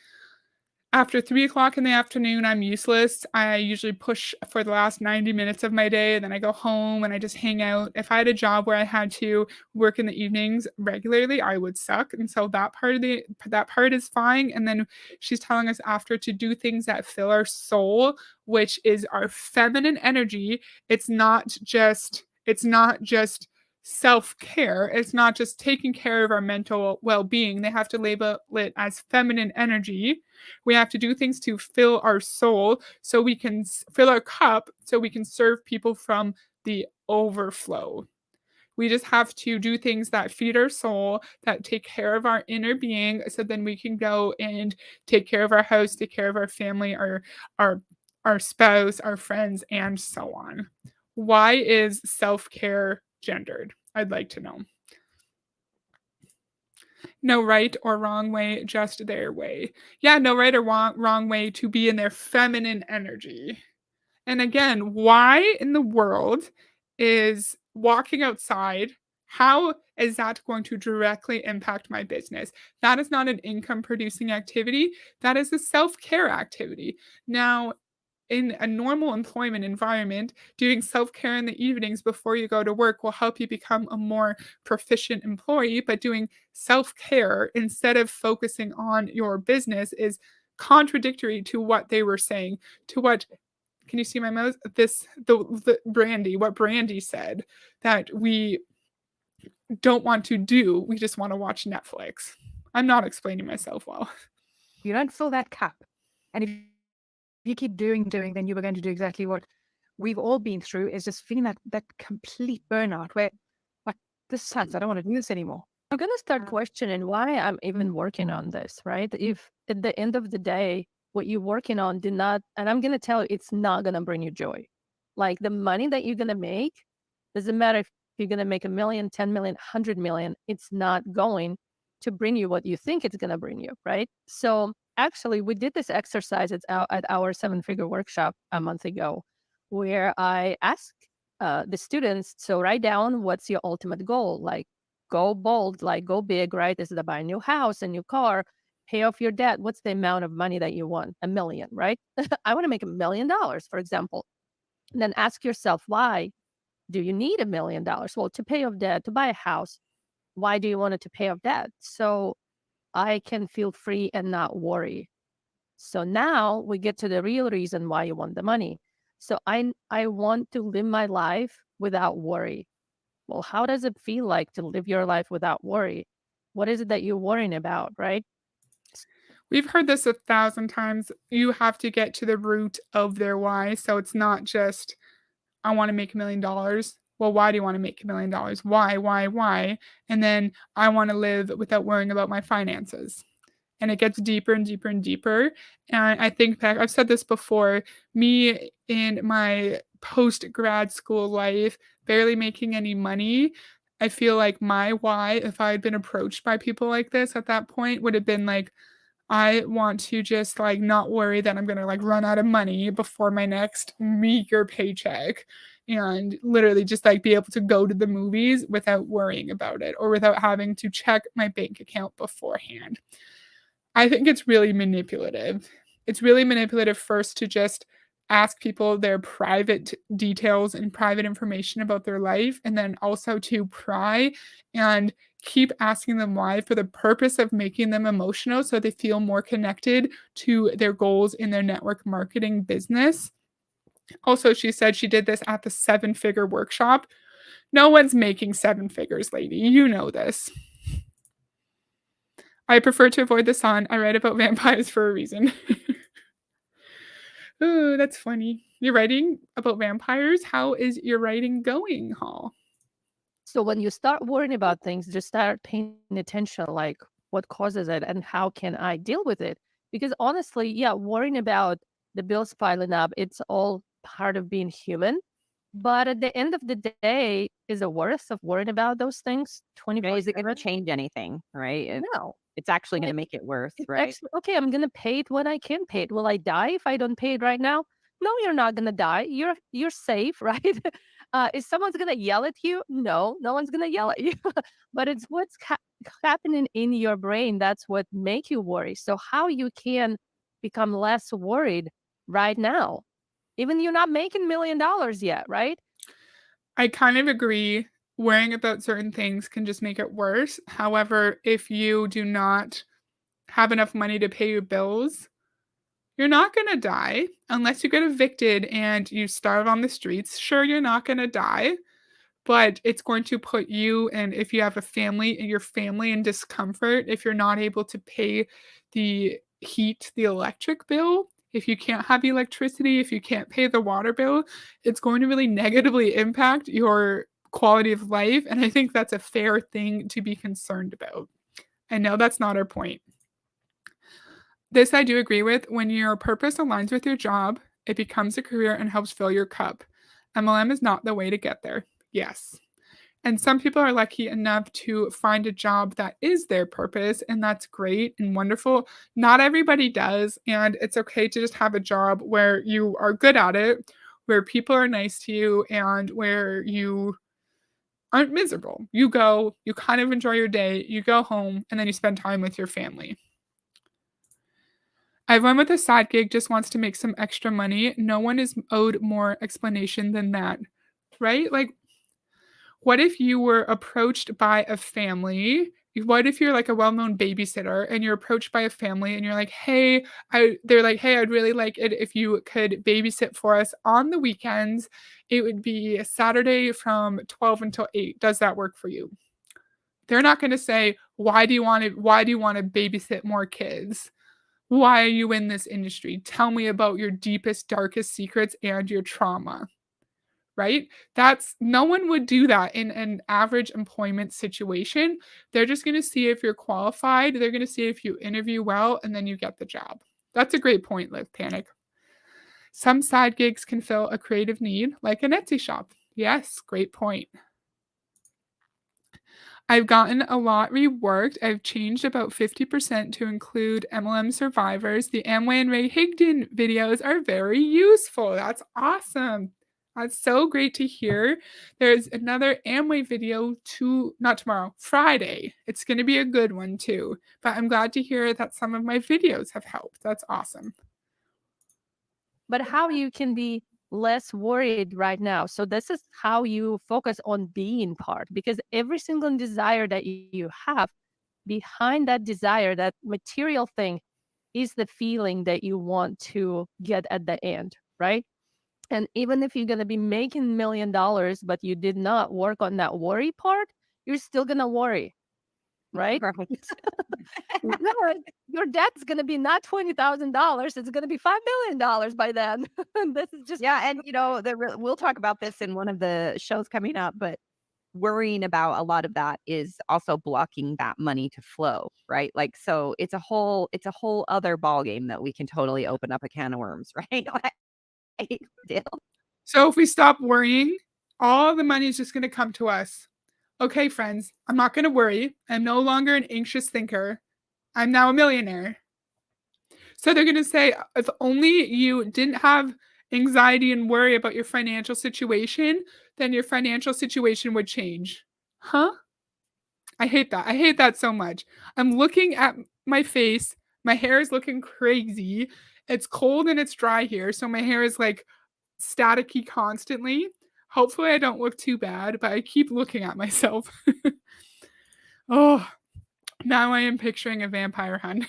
after 3 o'clock in the afternoon, I'm useless. I usually push for the last 90 minutes of my day, and then I go home and I just hang out. If I had a job where I had to work in the evenings regularly, I would suck. And so that part is fine. And then she's telling us after to do things that fill our soul, which is our feminine energy. It's not just self-care. It's not just taking care of our mental well-being. They have to label it as feminine energy. We have to do things to fill our soul so we can fill our cup so we can serve people from the overflow. We just have to do things that feed our soul, that take care of our inner being, so then we can go and take care of our house, take care of our family, our our spouse, our friends, and so on. Why is self-care gendered? I'd like to know. No right or wrong way, just their way. Yeah, no right or wrong way to be in their feminine energy. And again, why in the world is walking outside, how is that going to directly impact my business? That is not an income producing activity. That is a self care activity. Now, in a normal employment environment, doing self care in the evenings before you go to work will help you become a more proficient employee. But doing self care instead of focusing on your business is contradictory to what they were saying, to what can you see my mouse? The Brandy, what Brandy said that we don't want to do. We just want to watch Netflix. I'm not explaining myself well. don't fill that cup, and if you keep doing, then you are going to do exactly what we've all been through, is just feeling that complete burnout where, like, this sucks. I don't want to do this anymore. I'm gonna start questioning why I'm even working on this, right? If at the end of the day, what you're working on did not, and I'm gonna tell you, it's not gonna bring you joy. Like the money that you're gonna make, doesn't matter if you're gonna make 1 million, 10 million, 100 million, it's not going to bring you what you think it's gonna bring you, right? So actually, we did this exercise at our 7-figure workshop a month ago, where I asked the students, so write down what's your ultimate goal, like go bold, like go big, right? Is it to buy a new house, a new car, pay off your debt? What's the amount of money that you want? 1 million, right? I want to make $1 million, for example. And then ask yourself, why do you need $1 million? Well, to pay off debt, to buy a house. Why do you want it to pay off debt? So I can feel free and not worry. So now we get to the real reason why you want the money. So I want to live my life without worry. Well, how does it feel like to live your life without worry? What is it that you're worrying about, right? We've heard this 1,000 times. You have to get to the root of their why. So it's not just, I want to make $1 million. Well, why do you want to make $1 million? Why? And then I want to live without worrying about my finances. And it gets deeper and deeper and deeper. And I think back, I've said this before, me in my post grad school life, barely making any money. I feel like my why, if I had been approached by people like this at that point, would have been like, I want to just like not worry that I'm gonna like run out of money before my next meager paycheck and literally just like be able to go to the movies without worrying about it or without having to check my bank account beforehand. I think it's really manipulative. It's really manipulative first to just ask people their private details and private information about their life, and then also to pry and keep asking them why for the purpose of making them emotional so they feel more connected to their goals in their network marketing business. Also, she said she did this at the 7-figure workshop. No one's making 7 figures, lady. You know this. I prefer to avoid the sun. I write about vampires for a reason. Ooh, that's funny. You're writing about vampires? How is your writing going, Hall? So when you start worrying about things, just start paying attention, like what causes it and how can I deal with it? Because honestly, yeah, worrying about the bills piling up, it's all part of being human. But at the end of the day, is it worth of worrying about those things And is it going to 24/7? change anything? Right. No. It's actually going to Like, make it worse. it's Right. actually okay. I'm gonna pay it when I can pay it. Will I die if I don't pay it right now? No, you're not gonna die. You're safe, right? Is someone's gonna yell at you? No, no one's gonna yell at you. But it's what's happening in your brain that's what make you worry. So how you can become less worried right now, even you're not making $1 million yet, right? I kind of agree. Worrying about certain things can just make it worse. However, if you do not have enough money to pay your bills, you're not going to die unless you get evicted and you starve on the streets. Sure, you're not going to die, but it's going to put you and if you have a family and your family in discomfort if you're not able to pay the heat, the electric bill, if you can't have electricity, if you can't pay the water bill, it's going to really negatively impact your quality of life. And I think that's a fair thing to be concerned about. I know that's not our point. This I do agree with. When your purpose aligns with your job, it becomes a career and helps fill your cup. MLM is not the way to get there. Yes. And some people are lucky enough to find a job that is their purpose, and that's great and wonderful. Not everybody does, and it's okay to just have a job where you are good at it, where people are nice to you, and where you aren't miserable. You go, you kind of enjoy your day, you go home, and then you spend time with your family. Everyone with a side gig just wants to make some extra money. No one is owed more explanation than that, right? Like, what if you were approached by a family? What if you're like a well-known babysitter and you're approached by a family and you're like, "Hey," they're like, "Hey, I'd really like it if you could babysit for us on the weekends. It would be a Saturday from 12 until 8. Does that work for you?" They're not gonna say, why do you wanna babysit more kids? Why are you in this industry? Tell me about your deepest, darkest secrets and your trauma." Right? That's no one would do that in an average employment situation. They're just gonna see if you're qualified, they're gonna see if you interview well, and then you get the job. That's a great point, Live Panic. Some side gigs can fill a creative need, like an Etsy shop. Yes, great point. I've gotten a lot reworked. I've changed about 50% to include MLM survivors. The Amway and Ray Higdon videos are very useful. That's awesome. That's so great to hear. There's another Amway video not tomorrow, Friday. It's going to be a good one too. But I'm glad to hear that some of my videos have helped. That's awesome. But how you can be less worried right now. So this is how you focus on being part, because every single desire that you have, behind that desire, that material thing, is the feeling that you want to get at the end, right? And even if you're going to be making $1 million, but you did not work on that worry part, you're still going to worry, right? Right. No, your debt's going to be not $20,000. It's going to be $5 million by then. This is just, Yeah. And, we'll talk about this in one of the shows coming up, but worrying about a lot of that is also blocking that money to flow, right? Like, so it's a whole other ball game that we can totally open up a can of worms, right? Right, Dale? So if we stop worrying, all the money is just going to come to us. Okay, friends, I'm not going to worry. I'm no longer an anxious thinker. I'm now a millionaire. So they're going to say, if only you didn't have anxiety and worry about your financial situation, then your financial situation would change. Huh? I hate that. I hate that so much. I'm looking at my face. My hair is looking crazy. It's cold and it's dry here. So my hair is like staticky constantly. Hopefully, I don't look too bad, but I keep looking at myself. Oh, now I am picturing a vampire hunt.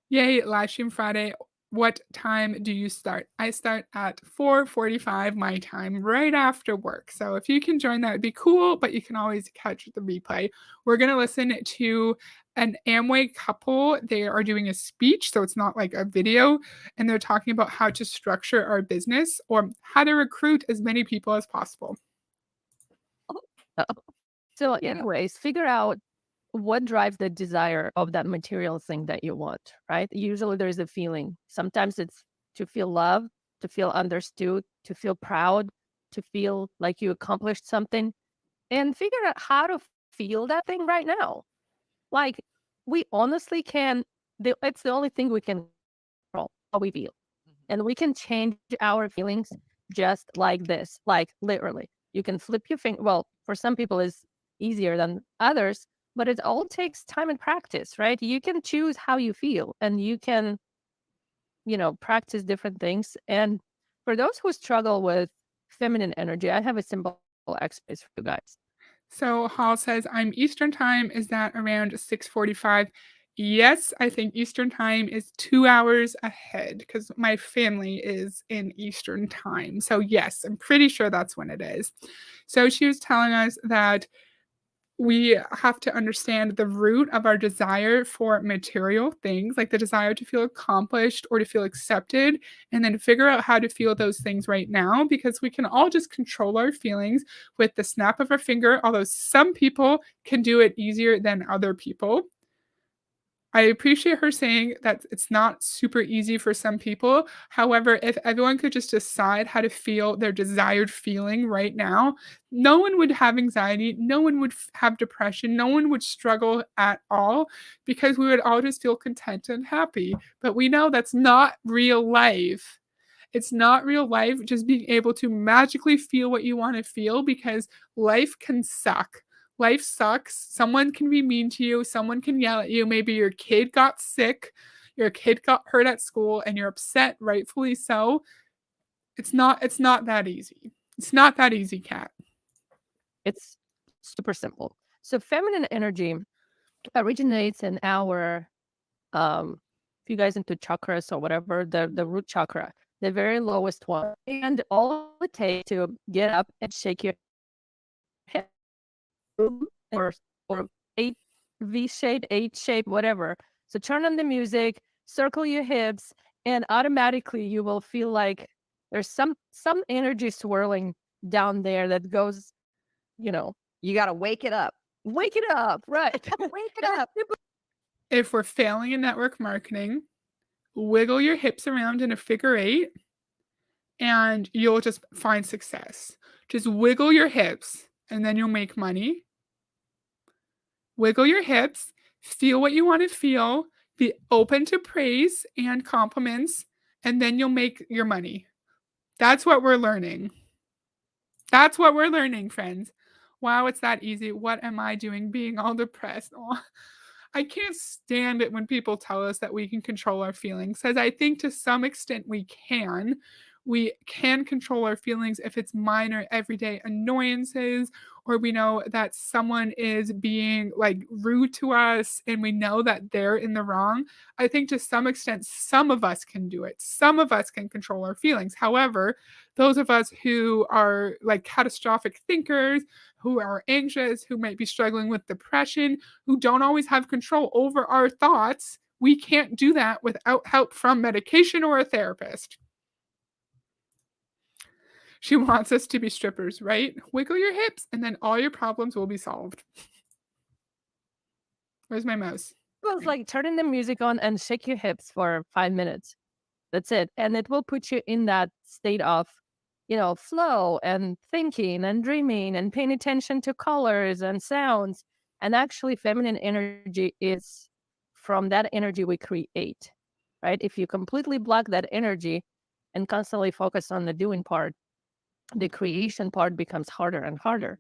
Yay, live stream Friday. What time do you start? I start at 4:45 my time, right after work. So if you can join, that would be cool, but you can always catch the replay. We're going to listen to an Amway couple. They are doing a speech, so it's not like a video, and they're talking about how to structure our business or how to recruit as many people as possible. So, Yeah. anyways, figure out what drives the desire of that material thing that you want, right? Usually there's a feeling. Sometimes it's to feel loved, to feel understood, to feel proud, to feel like you accomplished something, and figure out how to feel that thing right now. Like, we honestly can, it's the only thing we can control how we feel. And we can change our feelings just like this, like literally. You can flip your finger. Well, for some people, it's easier than others, but it all takes time and practice, right? You can choose how you feel and you can, practice different things. And for those who struggle with feminine energy, I have a simple exercise for you guys. So Hall says, I'm Eastern time. Is that around 6:45? Yes, I think Eastern time is 2 hours ahead because my family is in Eastern time. So yes, I'm pretty sure that's when it is. So she was telling us that we have to understand the root of our desire for material things, like the desire to feel accomplished or to feel accepted, and then figure out how to feel those things right now because we can all just control our feelings with the snap of our finger, although some people can do it easier than other people. I appreciate her saying that it's not super easy for some people. However, if everyone could just decide how to feel their desired feeling right now, no one would have anxiety, no one would have depression, no one would struggle at all because we would all just feel content and happy. But we know that's not real life. It's not real life just being able to magically feel what you want to feel because life can suck. Life sucks. Someone can be mean to you. Someone can yell at you. Maybe your kid got sick. Your kid got hurt at school and you're upset, rightfully so. It's not that easy. It's not that easy, Kat. It's super simple. So, feminine energy originates in our if you guys into chakras or whatever, the root chakra, the very lowest one. And all it takes to get up and shake your head or or eight V shape, H shape, whatever. So turn on the music, circle your hips, and automatically you will feel like there's some energy swirling down there that goes, you know, You got to wake it up. wake it up, right? Wake it up. If we're failing in network marketing, wiggle your hips around in a figure eight and you'll just find success. Just wiggle your hips and then you'll make money. Wiggle your hips, feel what you want to feel, be open to praise and compliments, and then you'll make your money. That's what we're learning. That's what we're learning, friends. Wow, it's that easy. What am I doing being all depressed? Oh, I can't stand it when people tell us that we can control our feelings, because I think to some extent we can. We can control our feelings if it's minor everyday annoyances, or we know that someone is being like rude to us and we know that they're in the wrong. I think to some extent, some of us can do it. Some of us can control our feelings. However, those of us who are like catastrophic thinkers, who are anxious, who might be struggling with depression, who don't always have control over our thoughts, we can't do that without help from medication or a therapist. She wants us to be strippers, right? Wiggle your hips and then all your problems will be solved. Where's my mouse? Well, it's like turning the music on and shake your hips for 5 minutes. That's it. And it will put you in that state of, flow and thinking and dreaming and paying attention to colors and sounds. And actually, feminine energy is from that energy we create, right? If you completely block that energy and constantly focus on the doing part, the creation part becomes harder and harder.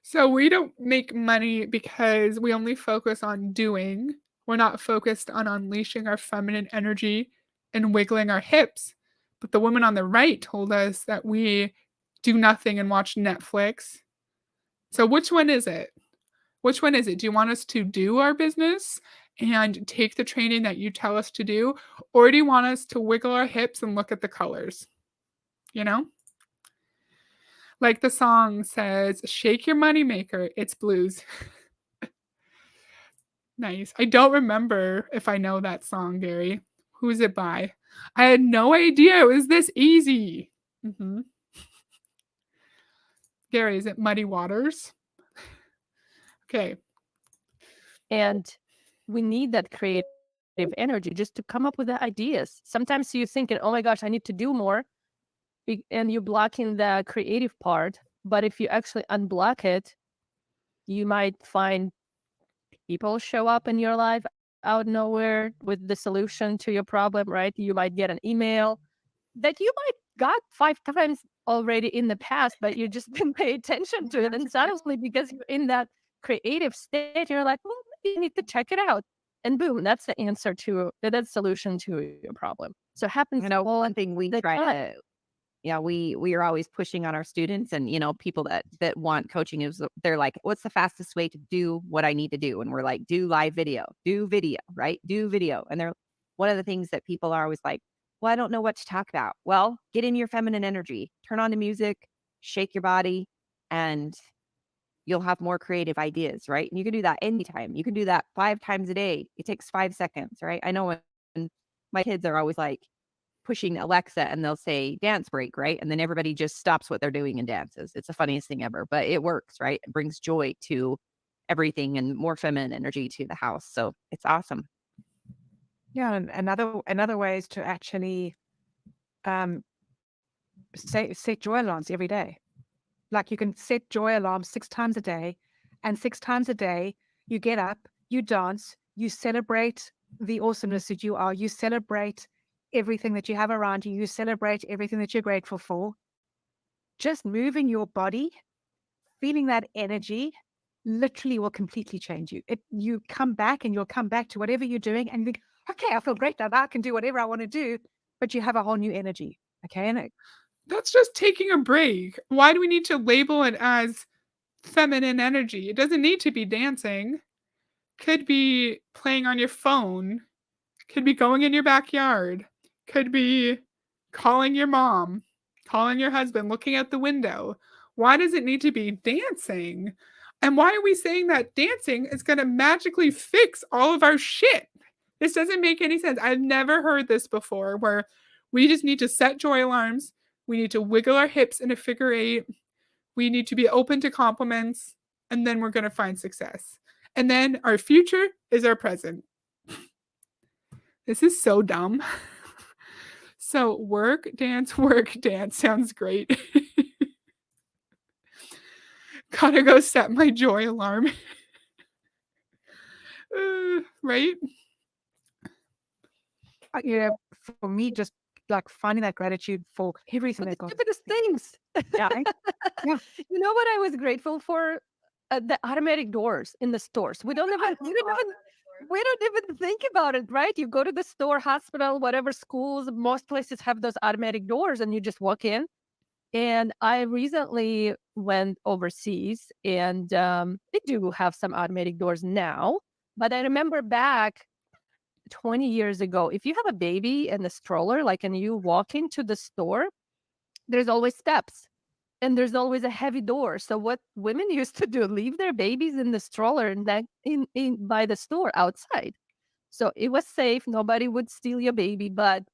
So we don't make money because we only focus on doing. We're not focused on unleashing our feminine energy and wiggling our hips. But the woman on the right told us that we do nothing and watch Netflix. So which one is it? Which one is it? Do you want us to do our business and take the training that you tell us to do? Or do you want us to wiggle our hips and look at the colors? You know? Like the song says, shake your moneymaker, it's blues. Nice. I don't remember if I know that song, Gary. Who's it by? I had no idea it was this easy. Gary, is it Muddy Waters? Okay. And we need that creative energy just to come up with the ideas. Sometimes you're thinking, oh my gosh, I need to do more. And you're blocking the creative part. But if you actually unblock it, you might find people show up in your life out of nowhere with the solution to your problem, right? You might get an email that you might got 5 times already in the past, but you just didn't pay attention to it. And suddenly, because you're in that creative state, you're like, well, maybe you need to check it out. And boom, that's the answer to that solution to your problem. So it happens One thing we the try time. to, yeah, we are always pushing on our students and, people that want coaching is they're like, what's the fastest way to do what I need to do? And we're like, do live video, right? Do video. And they're one of the things that people are always like, well, I don't know what to talk about. Well, get in your feminine energy, turn on the music, shake your body, and you'll have more creative ideas, right? And you can do that anytime. You can do that 5 times a day. It takes 5 seconds, right? I know when my kids are always like pushing Alexa and they'll say dance break, right? And then everybody just stops what they're doing and dances. It's the funniest thing ever, but it works, right? It brings joy to everything and more feminine energy to the house. So it's awesome. Yeah, and another way is to actually set joy alarms every day. Like you can set joy alarms 6 times a day, and 6 times a day you get up, you dance, you celebrate the awesomeness that you are, you celebrate everything that you have around you, you celebrate everything that you're grateful for. Just moving your body, feeling that energy literally will completely change you. You come back and you'll come back to whatever you're doing and you think, okay, I feel great now. I can do whatever I want to do, but you have a whole new energy. Okay. And That's just taking a break. Why do we need to label it as feminine energy? It doesn't need to be dancing. Could be playing on your phone. Could be going in your backyard. Could be calling your mom, calling your husband, looking out the window. Why does it need to be dancing? And why are we saying that dancing is going to magically fix all of our shit? This doesn't make any sense. I've never heard this before where we just need to set joy alarms. We need to wiggle our hips in a figure eight. We need to be open to compliments. And then we're going to find success. And then our future is our present. This is so dumb. So work, dance sounds great. Gotta go set my joy alarm. Right? for me, just like finding that gratitude for everything The that God. stupidest things. Yeah. Yeah. You know what I was grateful for? The automatic doors in the stores. We don't even think about it, right? You go to the store, hospital, whatever, schools, most places have those automatic doors and you just walk in. And I recently went overseas and they do have some automatic doors now. But I remember back 20 years ago, if you have a baby and a stroller, like, and you walk into the store, there's always steps and there's always a heavy door. So what women used to do, leave their babies in the stroller and then in by the store outside. So it was safe. Nobody would steal your baby. But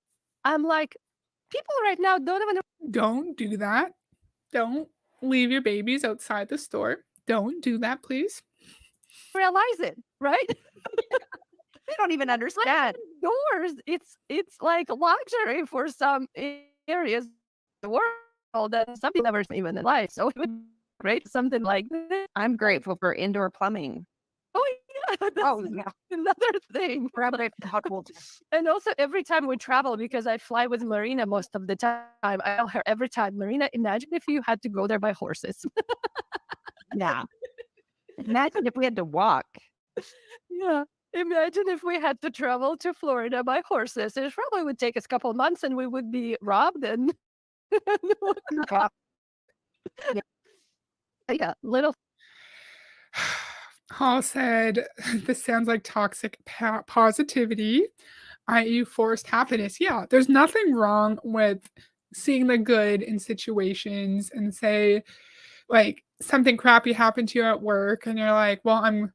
I'm like, people right now don't even Don't do that. Don't leave your babies outside the store. Don't do that, please. realize it, right? They don't even understand. Doors, it's like luxury for some areas of the world that some people never even in life. So it would be great something like this. I'm grateful for indoor plumbing. Oh yeah, that's Oh, yeah. another thing. Probably hot water. And also every time we travel, because I fly with Marina most of the time, I tell her every time, Marina, imagine if you had to go there by horses. Yeah. Imagine if we had to walk. Yeah. Imagine if we had to travel to Florida by horses. It probably would take us a couple of months and we would be robbed and yeah, little Hall said, this sounds like toxic positivity, i.e., forced happiness. Yeah, there's nothing wrong with seeing the good in situations and say, like, something crappy happened to you at work, and you're like, well, I'm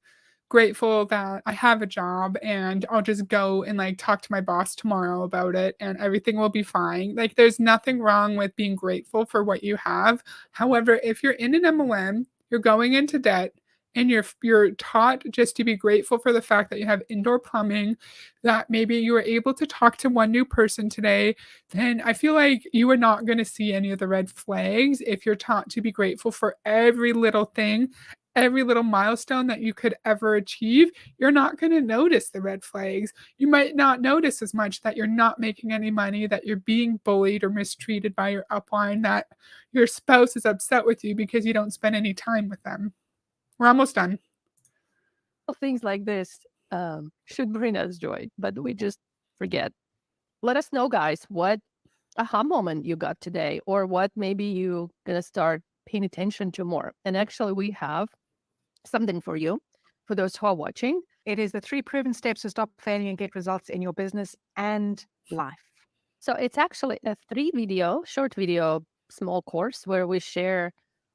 grateful that I have a job and I'll just go and like talk to my boss tomorrow about it and everything will be fine. Like, there's nothing wrong with being grateful for what you have. However, if you're in an MLM, you're going into debt, and you're taught just to be grateful for the fact that you have indoor plumbing, that maybe you were able to talk to one new person today, then I feel like you are not going to see any of the red flags if you're taught to be grateful for every little thing, every little milestone that you could ever achieve. You're not going to notice the red flags. You might not notice as much that you're not making any money, that you're being bullied or mistreated by your upline, that your spouse is upset with you because you don't spend any time with them. We're almost done. Things like this should bring us joy, but we just forget. Let us know, guys, what aha moment you got today, or what maybe you gonna start paying attention to more. And actually, we have something for you, for those who are watching. It is the 3 proven steps to stop failing and get results in your business and life. So it's actually a short video, small course where we share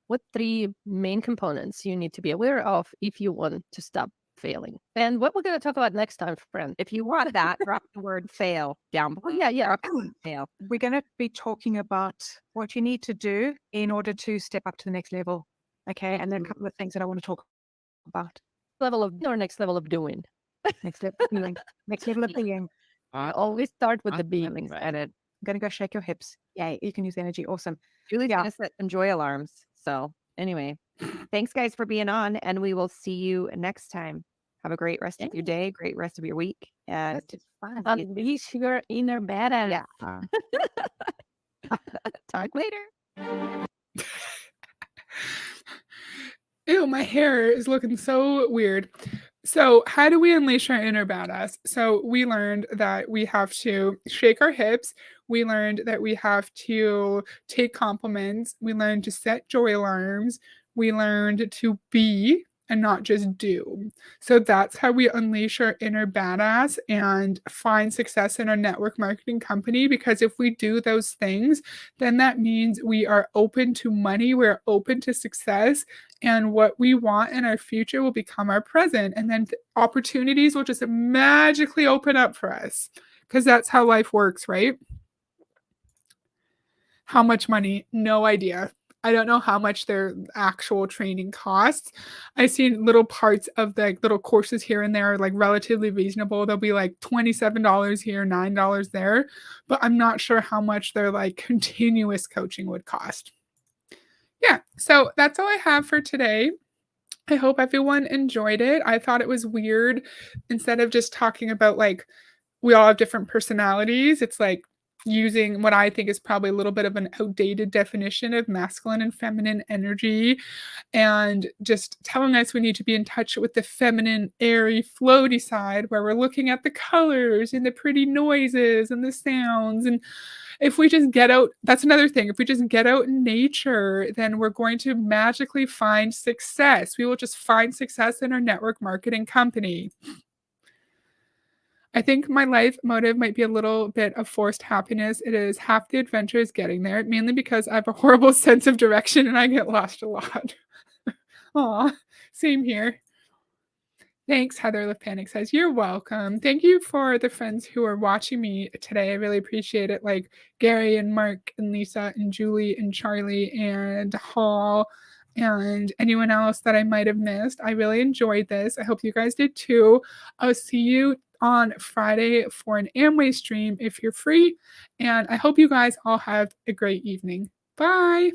what 3 main components you need to be aware of if you want to stop failing. And what we're going to talk about next time, friend. If you want that, drop the word fail down below. Yeah. Drop the word fail. We're going to be talking about what you need to do in order to step up to the next level. Okay. And then a couple of things that I want to talk about. Level of or next level of doing. Next level of being. Next level of being. I always start with the I'm being. excited. I'm going to go shake your hips. Yay. You can use the energy. Awesome. Julie's Yeah. gonna set some joy alarms. So anyway, thanks guys for being on, and we will see you next time. Have a great rest of your day, great rest of your week, and This is fun. Unleash your inner badass. yeah. Talk later. Ew, my hair is looking so weird. So, how do we unleash our inner badass? So, we learned that we have to shake our hips. We learned that we have to take compliments. We learned to set joy alarms. We learned to be and not just do. So, that's how we unleash our inner badass and find success in our network marketing company. Because if we do those things, then that means we are open to money, we're open to success, and what we want in our future will become our present, and then opportunities will just magically open up for us, because that's how life works, right? How much money? No idea. I don't know how much their actual training costs. I've seen little parts of the little courses here and there are like relatively reasonable. They'll be like $27 here, $9 there, but I'm not sure how much their like continuous coaching would cost. Yeah, so that's all I have for today. I hope everyone enjoyed it. I thought it was weird, instead of just talking about like we all have different personalities, it's like using what I think is probably a little bit of an outdated definition of masculine and feminine energy, and just telling us we need to be in touch with the feminine, airy, floaty side where we're looking at the colors and the pretty noises and the sounds. And if we just get out, that's another thing. If we just get out in nature, then we're going to magically find success. We will just find success in our network marketing company. I think my life motive might be a little bit of forced happiness. It is half the adventure is getting there, mainly because I have a horrible sense of direction and I get lost a lot. Aw, same here. Thanks, Heather Panic says. You're welcome. Thank you for the friends who are watching me today. I really appreciate it. Like Gary and Mark and Lisa and Julie and Charlie and Hall and anyone else that I might have missed. I really enjoyed this. I hope you guys did too. I'll see you on Friday for an Amway stream if you're free. And I hope you guys all have a great evening. Bye.